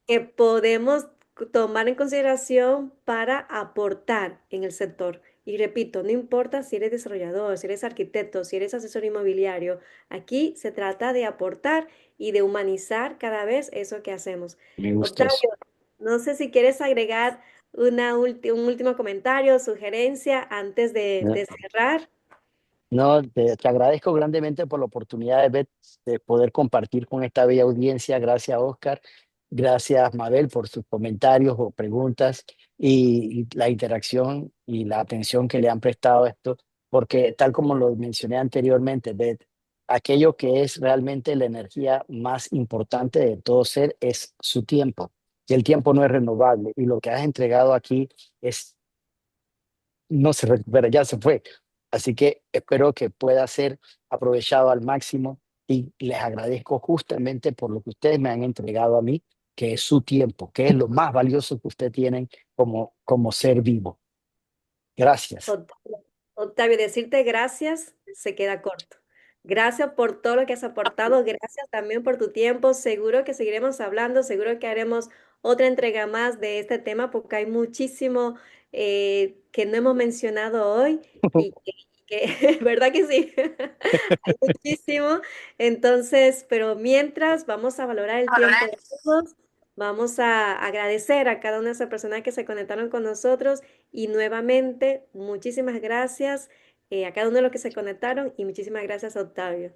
que podemos tomar en consideración para aportar en el sector. Y repito, no importa si eres desarrollador, si eres arquitecto, si eres asesor inmobiliario, aquí se trata de aportar y de humanizar cada vez eso que hacemos. Me gusta Octavio, eso. no sé si quieres agregar un último comentario, sugerencia antes de cerrar. No, te agradezco grandemente por la oportunidad de poder compartir con esta bella audiencia. Gracias, Oscar. Gracias, Mabel, por sus comentarios o preguntas y la interacción y la atención que le han prestado a esto, porque tal como lo mencioné anteriormente, Beth, aquello que es realmente la energía más importante de todo ser es su tiempo. Y el tiempo no es renovable. Y lo que has entregado aquí es no se recupera, ya se fue. Así que espero que pueda ser aprovechado al máximo y les agradezco justamente por lo que ustedes me han entregado a mí, que es su tiempo, que es lo más valioso que ustedes tienen como ser vivo. Gracias. Octavio, Octavio, decirte gracias se queda corto. Gracias por todo lo que has aportado, gracias también por tu tiempo. Seguro que seguiremos hablando, seguro que haremos otra entrega más de este tema porque hay muchísimo que no hemos mencionado hoy ¿verdad que sí? Hay muchísimo. Entonces, pero mientras vamos a valorar el tiempo de todos, vamos a agradecer a cada una de esas personas que se conectaron con nosotros y nuevamente, muchísimas gracias a cada uno de los que se conectaron y muchísimas gracias a Octavio.